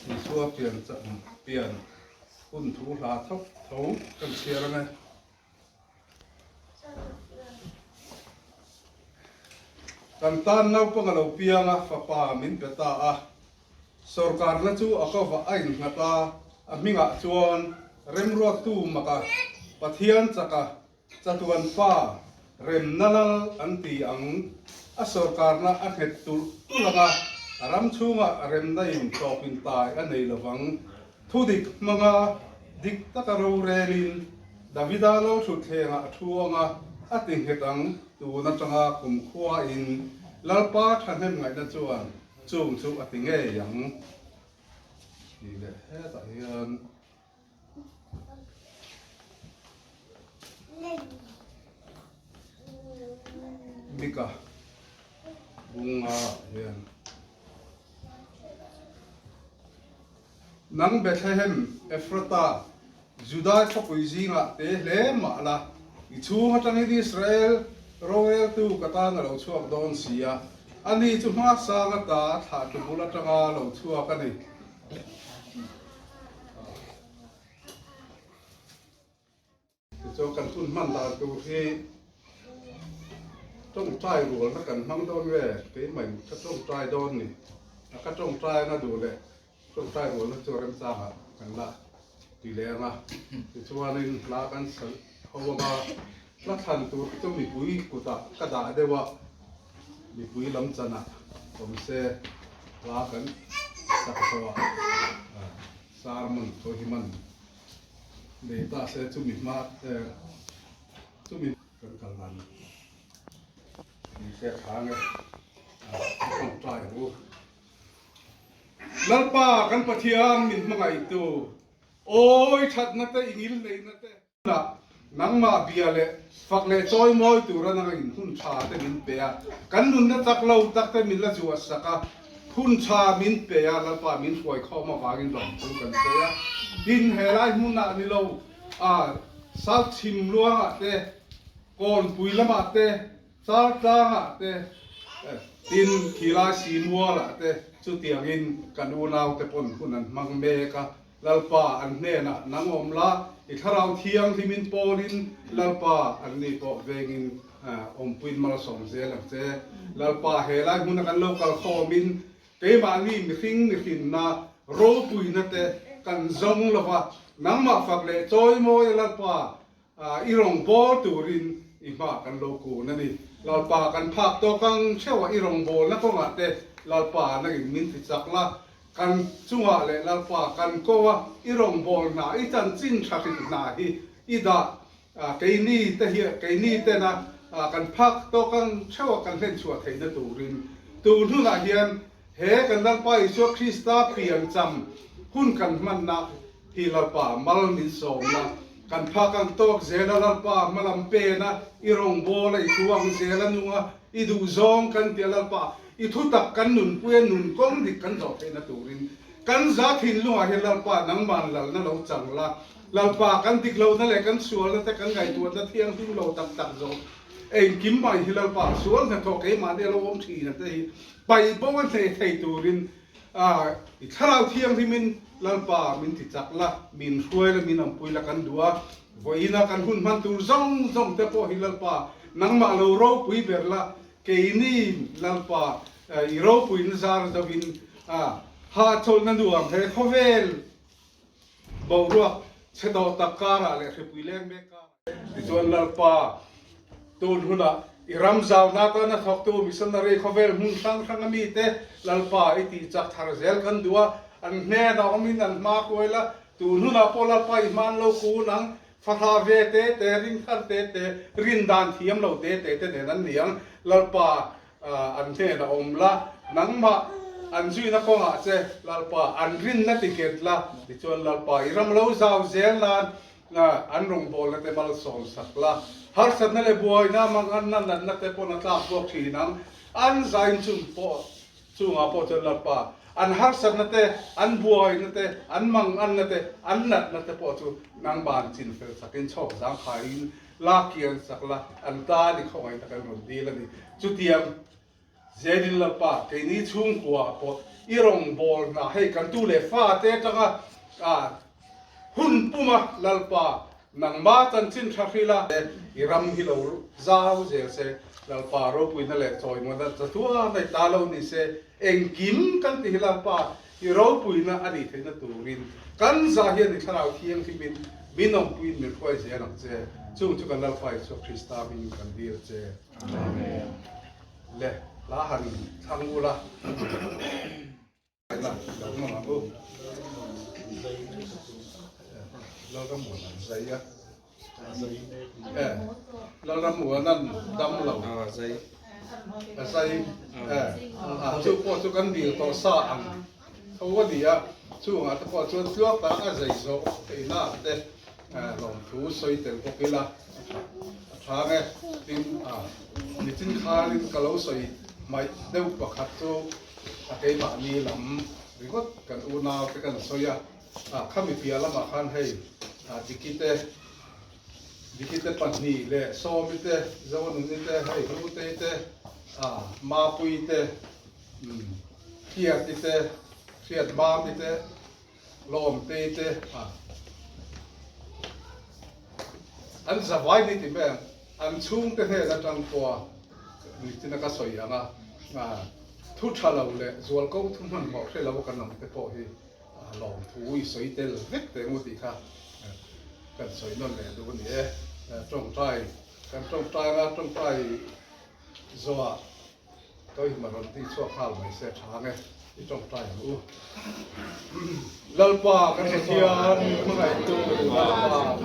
ที่ชัวเปลี่ยนจะเปลี่ยนคุณทุลาทับเท้ากันเสียแล้วไงกันตานเราปังเราเปียงฟ้าป่ามินเปตาสรการนั่นจู่อาก็ว่าไอ้หน้าตามิงจวนเริ่มรัวตู้มากะปะเทียนจักะจัตุวันฟ้าเริ่มนั่นอันตีอังสรการน่ะอันเหตุตุละกะรำชูงะเริ่มได้ยินตอปินตายอันในระวังทุดิกมังะดิกตะกะเราเรลินดาวิดาเราสุดเทงะชัวงะอัติเหตังตูนัจงะคุมขัวอินลาป้าทันให้ไงนั่นจวนจุ่มชุบอัติเงยยังดีเลยเฮ้ยตายยันมิกะบุงอาเฮียนนังเบธเลเฮมเอฟราตาจูดาห์พกุยซิงะเตเลมาละอิชูฮัตันอิสราเอลโรเอลตูกตานเราช่วงโดนเสียอันนี้จุมาสางตาถาตุบุรจังเราช่วงกันนี่โจกันทุนมันตาตูที่ต้องใจรัวนักกันมั่งโดนเว่เกี่ยมันก็ต้องใจโดนนี่ก็ต้องใจน่าดูเลยต้องใจรัวนักโจรมสางกันละดีแล้วนะช่วงนี้ลากันเขาว่าลักษณะตัวต้องมีปุ๋ยกุตะกระดาษได้ว่ามีปุ๋ยลำจันทร์ผมเสียลากันสักตัวสารมันตัวที่มันเดี๋ยวตาเสียจุ่มมีมาจุ่มมีกันกันนั้นมีแค่ทางไงต้องใจรู้แล้วป้ากันปะเทียมมินมาไงตัวโอ้ยชัดนักแต่อิงเลยนักแต่น่ะนังมาเบียเลยฝักเลยจอยมอยตัวเรานังอินหุ่นชาแต่มินเปียกันนุ่นนักตักเราตักแต่มินละจัวสักะหุ่นชามินเปียแล้วป้ามินช่วยเข้ามาวากินหลงตัวกันเปียดินเฮลัยหุ่นน่ะนี่เราสักชิมล้วงอ่ะเต้ก่อนปุยละมาเต้สักจางอ่ะเต้ดินขีลาสีมัวละเต้จุดเตียงอินกันอูนาวเตปนหุ่นนั้นมังเมกะลาป้าอันเน่น่ะนังอมละอีกคราวเที่ยงที่มินโปลินลาป้าอันนี้ก็เวงินอมปินมาสองเซลังเซลาป้าเฮลัยหุ่นกันโลกาลโคมินเตมานี่มิคิงมิขินนาโรปุยนัเตกันซงละว่านังมาฝักเลยจอยโมยลาป้าอีรงโบตูรินอีมากันโลกูนั่นนี่ลาป้ากันพักตัวกังเชื่อว่าอีรงโบนักก็งัดเตลาป้านั่งมินติจักละกันจุงอะไรลาป้ากันก็ว่าอีรงโบน่ะอีจันจินชักน่ะอีดาเกนี่เตเฮียเกนี่เตนะกันพักตัวกังเชื่อว่ากันเล่นชัวเทนตูรินตูนู่นน่ะเฮียนเฮกันลาป้าอีชัวคริสต์เปลี่ยนจำหุ่นกันมันนะที่ลาป้ามัลมินสองนะกันพักกันโต๊ะเซลลาป้ามาลำเปนะอีรงโบละอีช่วงเซลนัวอีดูซองกันเตียลาป้าอีทุตักกันหนุนเพื่อนหนุนก้องดิกันจบเทนตูริน กันซาทินลุงเห็นลัลปานังมันลัลนั่นเราจังละลัลปากันติกเรานั่นแหละกันสวนแล้วแต่กันไก่ตัวนั่นเที่ยงที่เราตักตักจงเองกิมไปที่ลัลปาสวนนั่นทอกเอมาเดี๋ยวเราอมทีนั่นที่ไปเพราะว่าเทตัวรินถ้าเราเที่ยงที่มินลัลปามินติจักละมินช่วยและมินอัมพุยละกันดัววันนั้นกันหุ่นมันตัวซ่องแต่พอฮิลัลปานังมาเราเราปุยเบรละเกนี่ลัลปาเราปุยนซาร์ดวินฮาทอลนันดูอ่ะเฮ้ยเขาเวลบอกว่าเชดอตักการะเลยคือปุยเล่นเมกาที่ส่วนลัลปาตูนหุ่นอ่ะอิรัมซาวนาตานะทอกตัวมิสันนารีเขาเวลหุ่นทั้งมีเตลัลปาไอตีจักทาร์เซลกันดูอ่ะอันเน่ดาวมินันมาคุยละตูนหุ่นอ่ะพอลัลปาอิมันเราคูนังฟ้าเวเตรินขันเตรินดานเทียมเราเตเนี่ยนั่นเนียงลัลปาอันเน่ดาวละนังมาอันจุยนักของอาเจลัลปาอันรินนัติเกตละที่ชวนลัลปาอิรัมเราซาวเซลลานอันรงบอลนัตเตมาลสอนสักละฮาร์สันนั่นเลยบอยนะมังอันนั้นนัตเตปนัตลาบวกทีนังอันใจจุ่มปอจุ่มอาปอชวนลัลปาอันฮาร์สันนัตเตอันบอยนัตเตอันมังอันนัตเตอันนัตเตปอจูนางบานจินเฟลสักินชอบสังขายลาเกียนสักละอันตาดิเขาไอ้ตะกันรุนดีละนี่จุดเดียมเจดินลัลปาเกนี่ชุ่มกว่าพออีรงบอลนะให้กันตูเลฟ้าเตจังหุ่นปุ่มลัลปานังมาตันจินทรัฟิลาอีรัมฮิโลซาวเจเซลัลปาโรปุยนั่นแหละจอยมันจะตัวในตาเรานี่เซเองกิมกันที่ลัลปาอีโรปุยน่ะอดีตเห็นตัวรินกันซาเฮียนที่เราเที่ยงที่บินอมปุยมีคอยเจนักเจจุ่มจุกันลัลปาสุคริสตาบินกันดีเจเล่ลาหันทางกูละนะเราต้องมาบุเราต้องหมดใส่ยะเราต้องหมดนั่นดำเราใส่ช่วยพอช่วยกันดีต่อสร้างเขาว่าดีอ่ะช่วยอ่ะแต่พอช่วยเลือกตาใส่โซ่ไอ้หน้าเด็กลองถูสวยเต็มพวกนี้ละทางเนี่ยดินดิจินคารินกะโลสวยไม่เดือดประคัตโตอาเกมานีลำหรือว่ากันอุณาไปกันสวยข้ามีเพียละมาขันให้ดิคิเตปันนีเลยโซมิเตจาวนุนิเตให้รู้เตมาปุยเตเขียดเตเขียดบามิเตลมเตอันสบายนิดเดียวอันชุ่มเตะนั่นจังตัวนี่ที่นักสวยอ่ะทุกชาเราเลยส่วนก็ทุกมันบอกให้เรากันนั่งแต่พอให้ลองถูสวยเตะเล็กแต่หมดที่ค่ะกันสวยนั่นแหละดูนี่ตรงใจกันตรงใจนะตรงใจจัวก็อีกมาตอนที่ชั่วคราวไม่เสียทางไงที่ตรงใจรู้ลัลปากันเทียนเมื่อไหร่ตัวลัลปา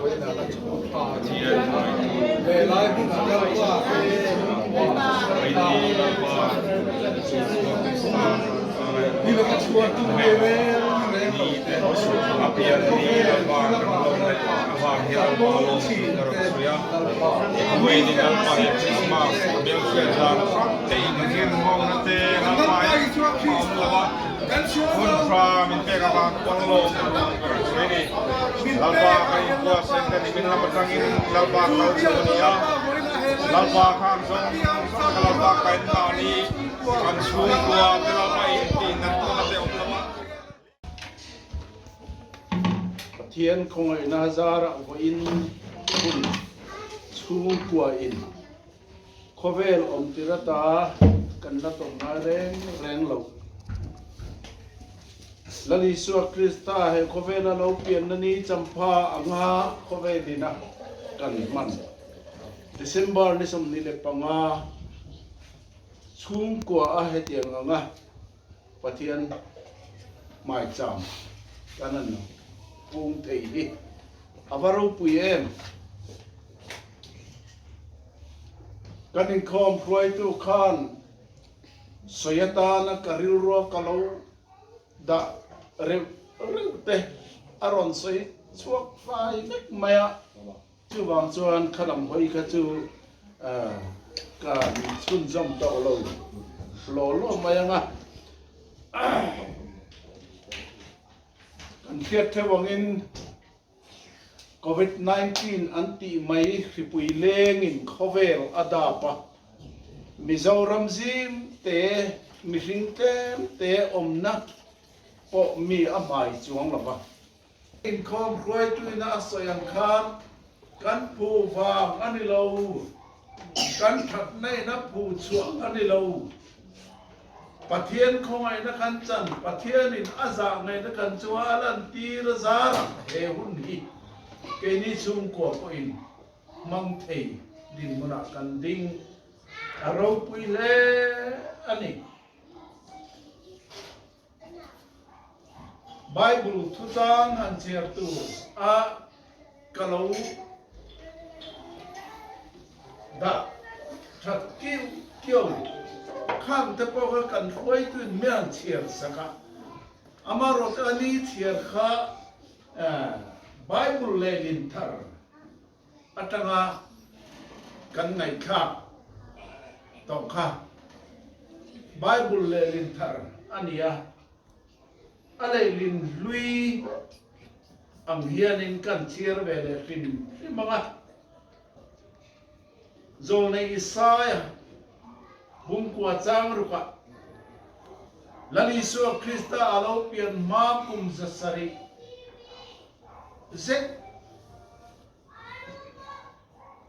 ไว้นะลัลปาเทียนเวลาที่ลัลปานี่เราชวนตุ้งเวนี่แต่อาเปียนี่ลัลปากันลงในavangเฮียลัลปาลงที่กระสุยเวนี่ลัลปาเนี่ยชิมาเบลเซียนลัลปาเทียนเงินมองนั่นเองลัลปาเอาละวะคุณพระมินเปกapa panglo ini lalpa kayu kuasa dan ini lalpa tangin lalpa kau semuanya lalpa kan song lalpa kain tani kan sung kuah lalpa inti nanti nanti oklama เทียนคงไอ้นาซาระว่าอินคุณชูกว่าอินโคเวลอมติรตากันนัตงมาแรงเหล่าลลิสวคริสตาให้โคเวลเราเปลี่ยนนันนี้จำพาอังหาโคเวดีนะกันมันเดซ ember นี่สมนิเลปังาชูกว่าอาเหตียงอังะปะเทียนไม่จำกันนั่นปุงเตยอาวารุปุยเอ็มกันอินคอมพลอยตุขานสยตานะกริลรัวกะโลดะเร็วเตอารอนสวยชวกไฟเล็กไม่อะจู่บางส่วนขนมหอยก็จู่การชุนจอมโตโลไม่ยังอ่ะ thiệt theo vòng in COVID-19 anti mai ripui leng in khovel adapa Mizoram zim te mi ring te omna po mi amai chuang lova in khom khoi tu na soyang khan kan pu wang ani lo kan that nei na pu chuang ani lo pathian khoi na kan chan pathian in aza nei na kan chualan ti ra za he hun hi ke ni chung ko ko in mang thei din mona kan ding aro pui le ani Bible thutan han cher tu a kalau da that kêu khang te po ka kan khoi tu mian cher saka amaro ta ni cher kha Bible le lin thar atanga kan ngai kha tong kha Bible le lin thar ania alai lin lui ang hian in kan chiar ve le rin manga zo nei Isaiah bung kwa chang ruka lali so Krista alo pian ma kum zasari zet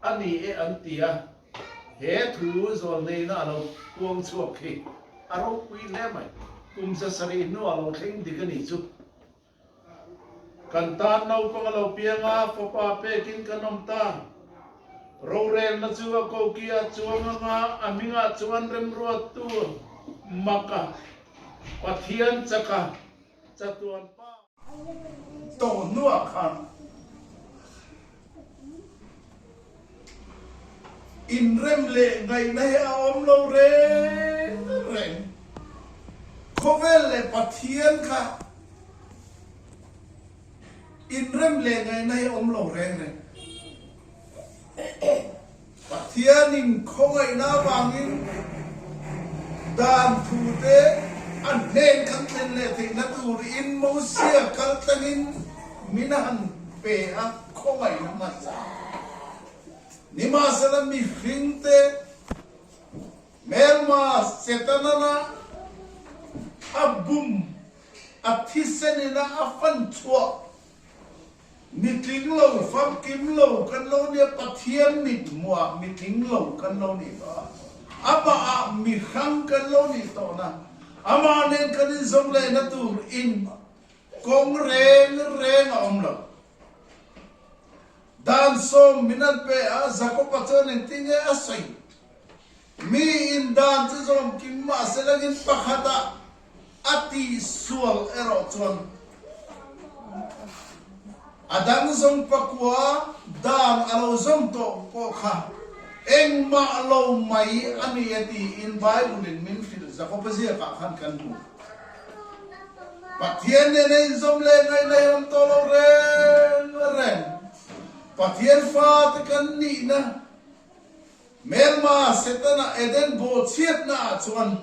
ani e antia he thu zo nei na alo kuang chuak hi aro pui le mai kum zasari no alo thing digani chu kan tan nau pangalo pianga fopa pe kin kanom ta Rorel na chuwa ko kia chuanga nga aminga chuan rem ruat tu maka pathian chaka chatuan pa to nuwa khan in rem le ngai nai om lo re rem khovel le pathian kha in rem le ngai nai om lo re re pathian in khongai na wangin dan thu te an nen kan ten le thing na tur in mo sia kal tanin minahan pe a khongai na ma cha ni ma salam mi khinte melma setanana abum athisenina afan chua meeting lo fam kim lo kan lo ne pathian mit mua meeting lo kan lo ni ba apa a mi khang kan lo ni to na ama nen kan zong le na tur in kong reng om lo dan som minat pe a zako patron en tinge asai mi in dan zu zom kim ma selagin pakhata ati sual ero chon adang zong pakwa dan alo zong to po kha eng ma lo mai ani ati in Bible in min fil zako pazia ka khan kan bu pathian ne nei zom le ngai nei om to lo ren pathian fa te kan ni na melma setana eden bo chiat na chuan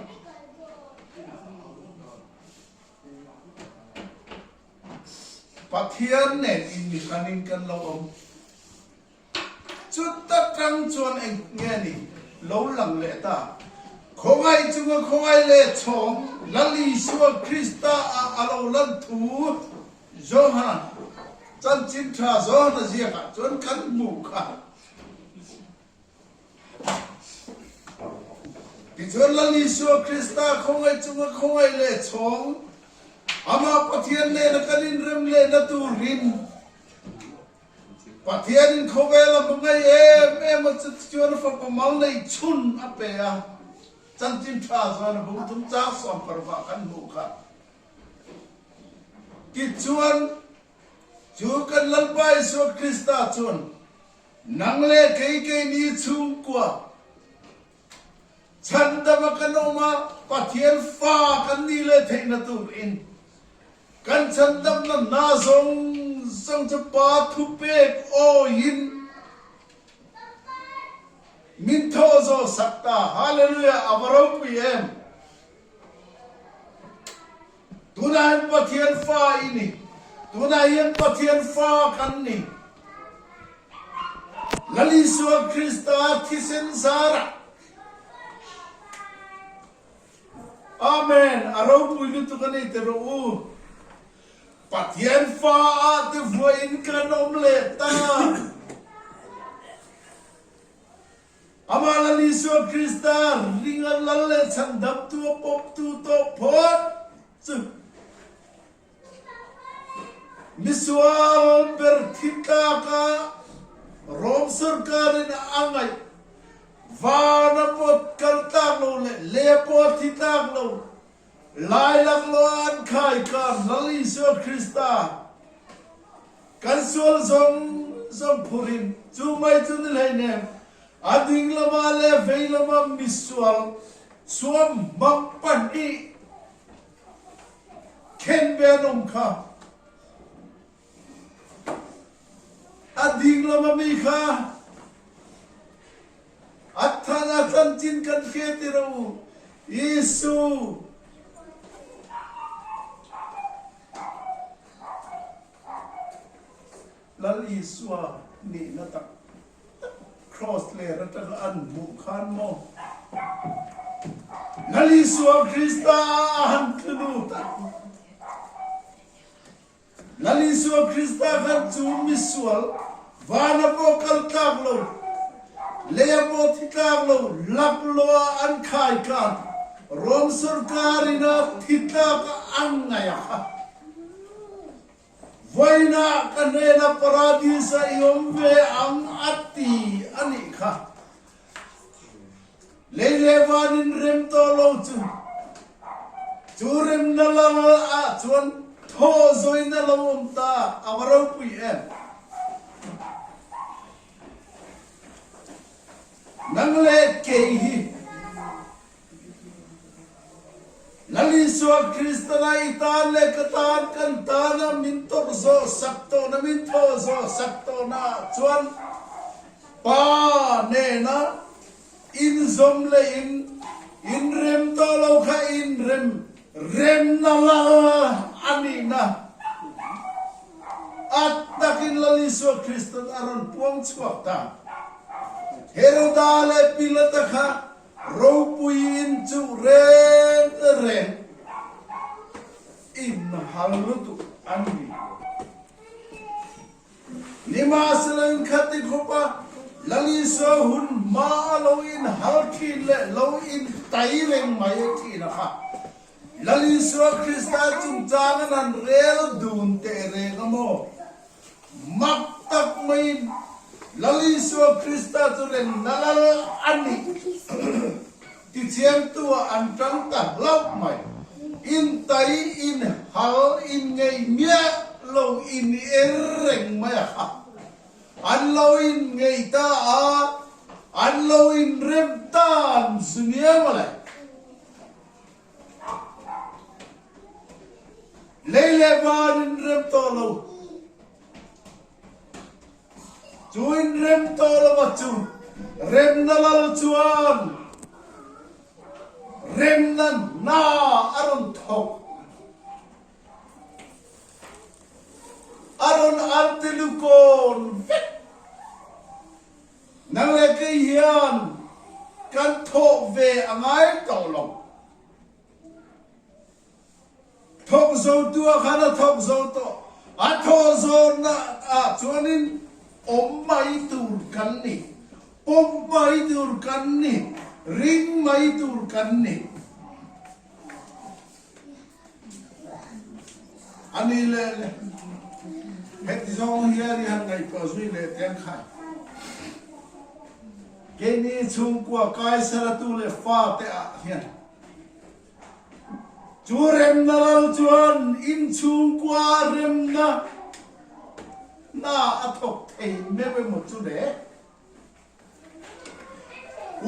pathian ne in mi khanin kan lo om chút ta trăng chuan anh nghe ni lo lang le ta khongai chunga khongai le chom lali suwa Krista alo lan thu johan chan chin tha zo na zia ka chuan kan mu kha ti chuan lali suwa Krista khongai chunga khongai le chom ama pathian ne na kanin rem le na tu rin pathian in khowela mangai em chuan fa pamal nei chun ape a chan chin tha zo na bung tum cha som parwa kan mu kha ki chuan chu kan lalpai so Krista chuan nangle ke ni chung kwa chanda ma kanoma pathian fa kan ni le theina tu in kan chandam na zong cha pa thu pek o yin min tho zo sakta hallelujah avaro pm tunan pathian fa ini ตัวใดยังปะเทียนฟ้ากันนี่ลลิสวคริสตาที่เซนซาระอาเมนอารมณ์วิญญาณตุกันนี่เตรูปะเทียนฟ้าที่ฟวยอินกันอมเลตาอามาลลิสวคริสตาริงอันลัลเลชันดับตัวปบตัวโตพอดซึมิสวาลเบอร์ทิตากาโรมสุรการินอังไงวานปดกัลตังโลเลปดทิตังโลลายลักโลอันขายกันลลิสวคริสตากันสวลซงพูรินจูไม่จุนเลยเนี่ยอดิ่งละมาเลเวลมามิสวลสวมมังปันอีเข็นเบนงค่ะอดิ่งละมามีค่ะอัฐานาตันจินกันเกติรูยิสุลลิสวานี่นะตักcross เลยรัตอันบุคานโมลลิสวาคริสตาหันตุนุตักลลิสวาคริสตากันจูมิสวลวานาโปกัลตักโลเลโปทิตักโลลักโลอันขายกันโรมสุรการินาทิตักอังไงค่ะVaina kanena paradisa yomve ang ati anika. Lelevanin rem tolo tu. Turem nalala a tuan to zoi nalamta amarau pui em. Nangle kehi. Laliswa Kristana itan le katan kantana mintor zo sakto na minto zo sakto na chuan pa ne na in zom le in rem to lo kha in rem na la ani na at takin laliswa Kristana aron puang chuak ta herodale pilata kha Ropuin tu ren in halutu anwi lima selang khati khopa lali so hun ma lo in halki le lo in taileng mai ki na kha lali so krista chung changan an rel dun te re ngamo mak tak mai lali so krista tu ren nalal ani ti chiam tu an tang ta lok mai in tai in hal in ngai mia lo in ereng mai ha an lo in ngai ta a an lo in rem tan sunia mala lele ban in rem to lo chuin rem to lo ma chu rem nalal chuan rem nan na aron thok aron artelukon nang le ke hian kan thok ve angai to lo thok zo tua khana thok zo to a tho zo na a chuanin om mai tur kan ni pom mai tur kan ni ring mai tur kan ni ani le het zong hier han ngai pa zui le ten khai ke ni chung kwa Kaisara tu le fa te a hian chu rem na lo chuan in chung kwa rem na athok thei me be mo chu le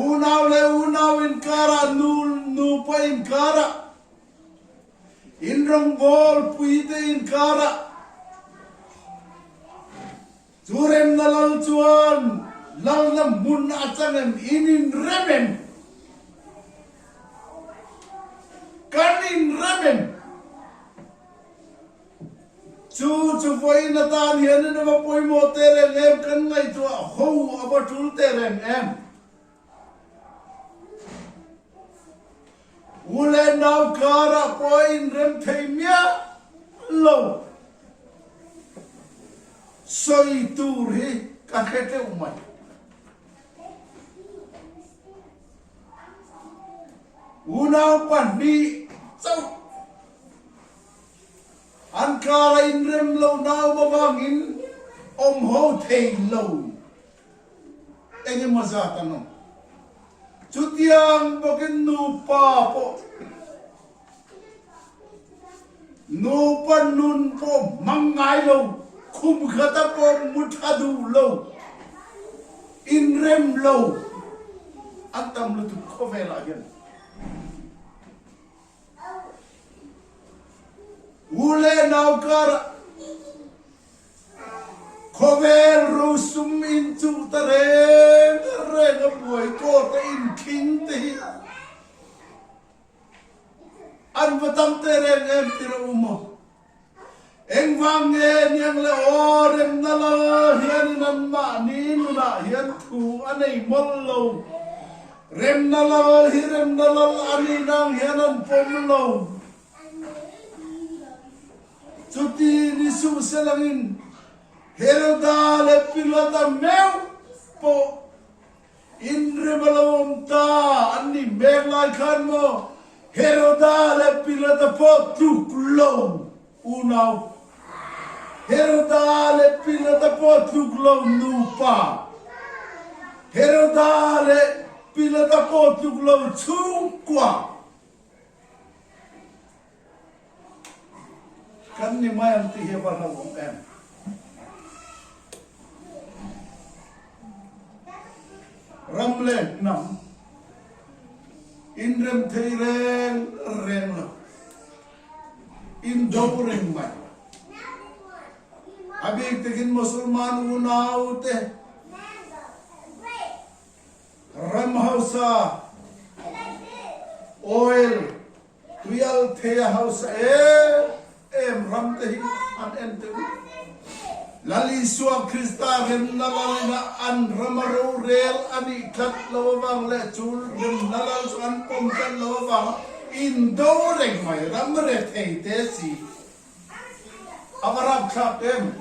unaw in kara nu pa in kara in rong bol puite in kara churem na lal chuan lal na mun achangem in remem kan in remem chu chu voi na tan hian na ma poi mo te reng em kan ngai chu ho aba tul te reng em ule nau kara poin rem thei mia lo soi tur hi ka khete umai unau pan ni chau an kara in rem lo nau ma bangin ho thei lo enge maza tano chutiang bokin nu pa po nu pa nun po mangai lo kum khata po muthadu lo in rem lo atam lu tu khovela gen ule naukar khovel rusum in chu tare re na boy ko ta in king te an vatam te re em tira umo eng wang e nyang le orem na la hian nan ma ni nu na hian thu anei mol lo rem na la hi rem na la ani nang hian an pom lo chuti ni su selangin Heroda le pilota meu po in rebalom ta ani merlai khan mo Heroda le pilota po tuklo unau Heroda le pilota po tuklo nupa Heroda le pilota po tuklo chungkwa kan ni mayam ti he ba na em Ramlen nam in rem thei reng reng lo in do reng mai abik tekin musulman unau te ram hausa oil tuyal the hausa em ram te an em te lali suwa Krista rem nalalina an ramaro rel ani khat lawang le chul rem nalal su an pom kan lawang in do reng mai ramre thei te si avarab khap em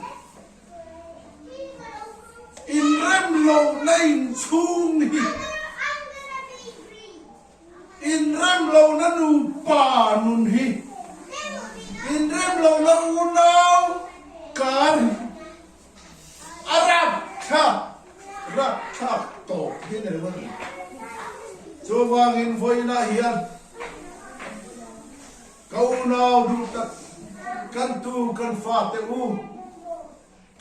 in rem lo nain chung ni in rem lo nanu pa nun hi in rem lo na unau kar Arab khap to hin re won so wangin voina hian kau nau du tak kan tu kan fa te u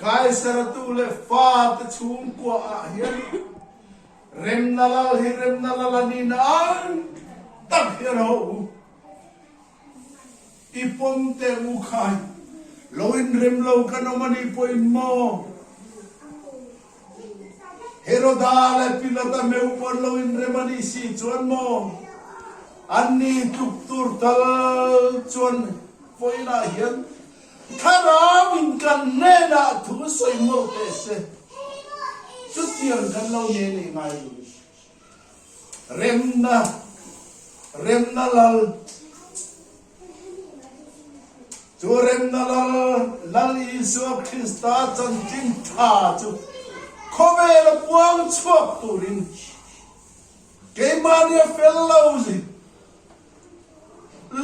Kaisara tu le fa te chung kwa a hian rem nalal hi rem nalal ni na tak hian ho ipom te u khai loin rem lo kanomani poin mo Heroda le pilota meu pon lo in remani si chuan mo anni tuk tur tal chuan foina hian thara min kan ne na thu soi mo te se chu tiang kan lo ne ni ngai rem na lal chu rem na lal isu Krista chan tin tha chu Khovela buang chuak turin Keimania fellows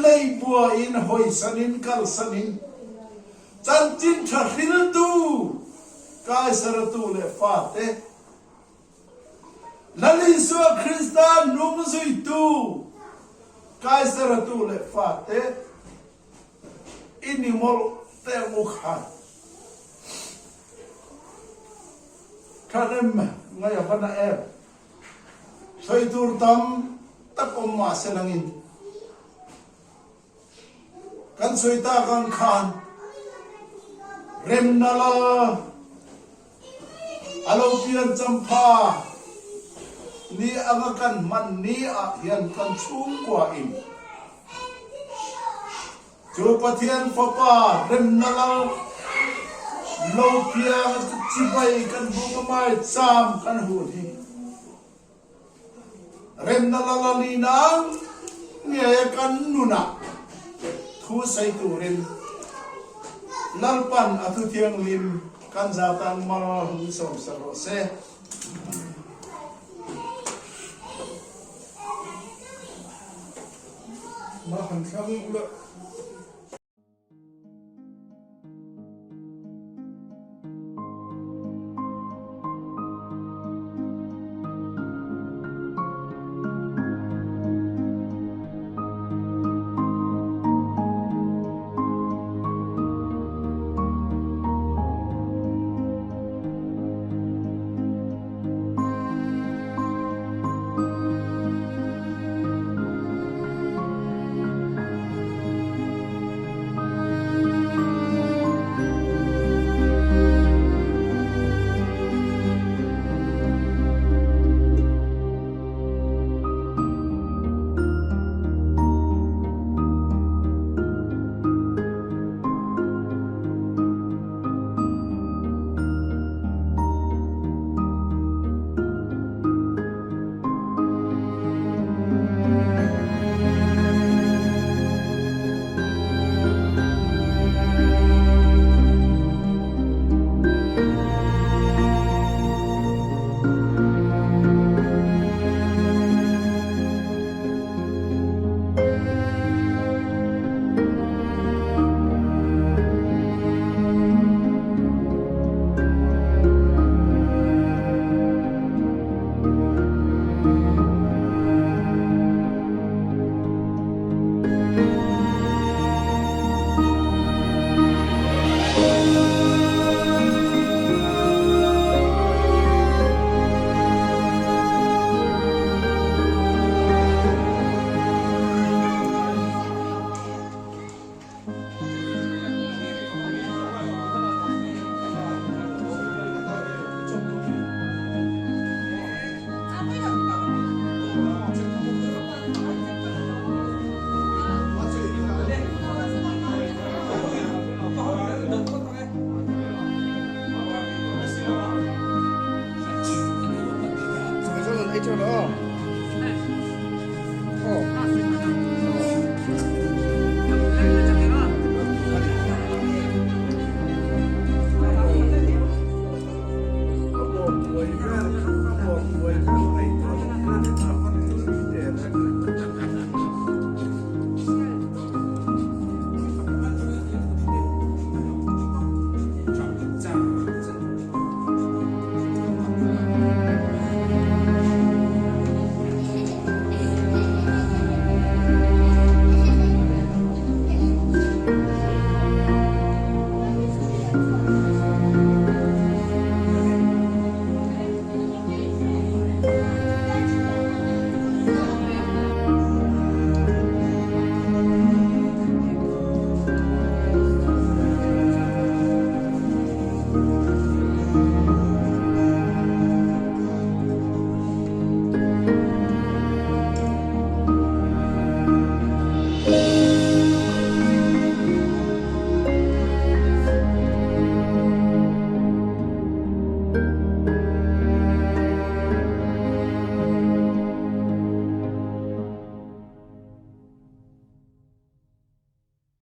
lei bua in hoi sanin kal sanin chan tin tha hil tu Kaisara tu le fate lali su Krista num zui tu Kaisara tu le fate inimol te mukhan Kadem ngay apa em soi tur tam tak omma selangin kan soi ta kan khan rem nala alo pian champa ni agakan man ni a hian kan chung kwa im chu pathian fapa rem nala lâu piang chibai kan bunga mai cham kan hu thi rem na la la ni nang nia kan nuna thu sai tu rin lalpan athu thiang lim kan jatan mal hu som saro se ma han thang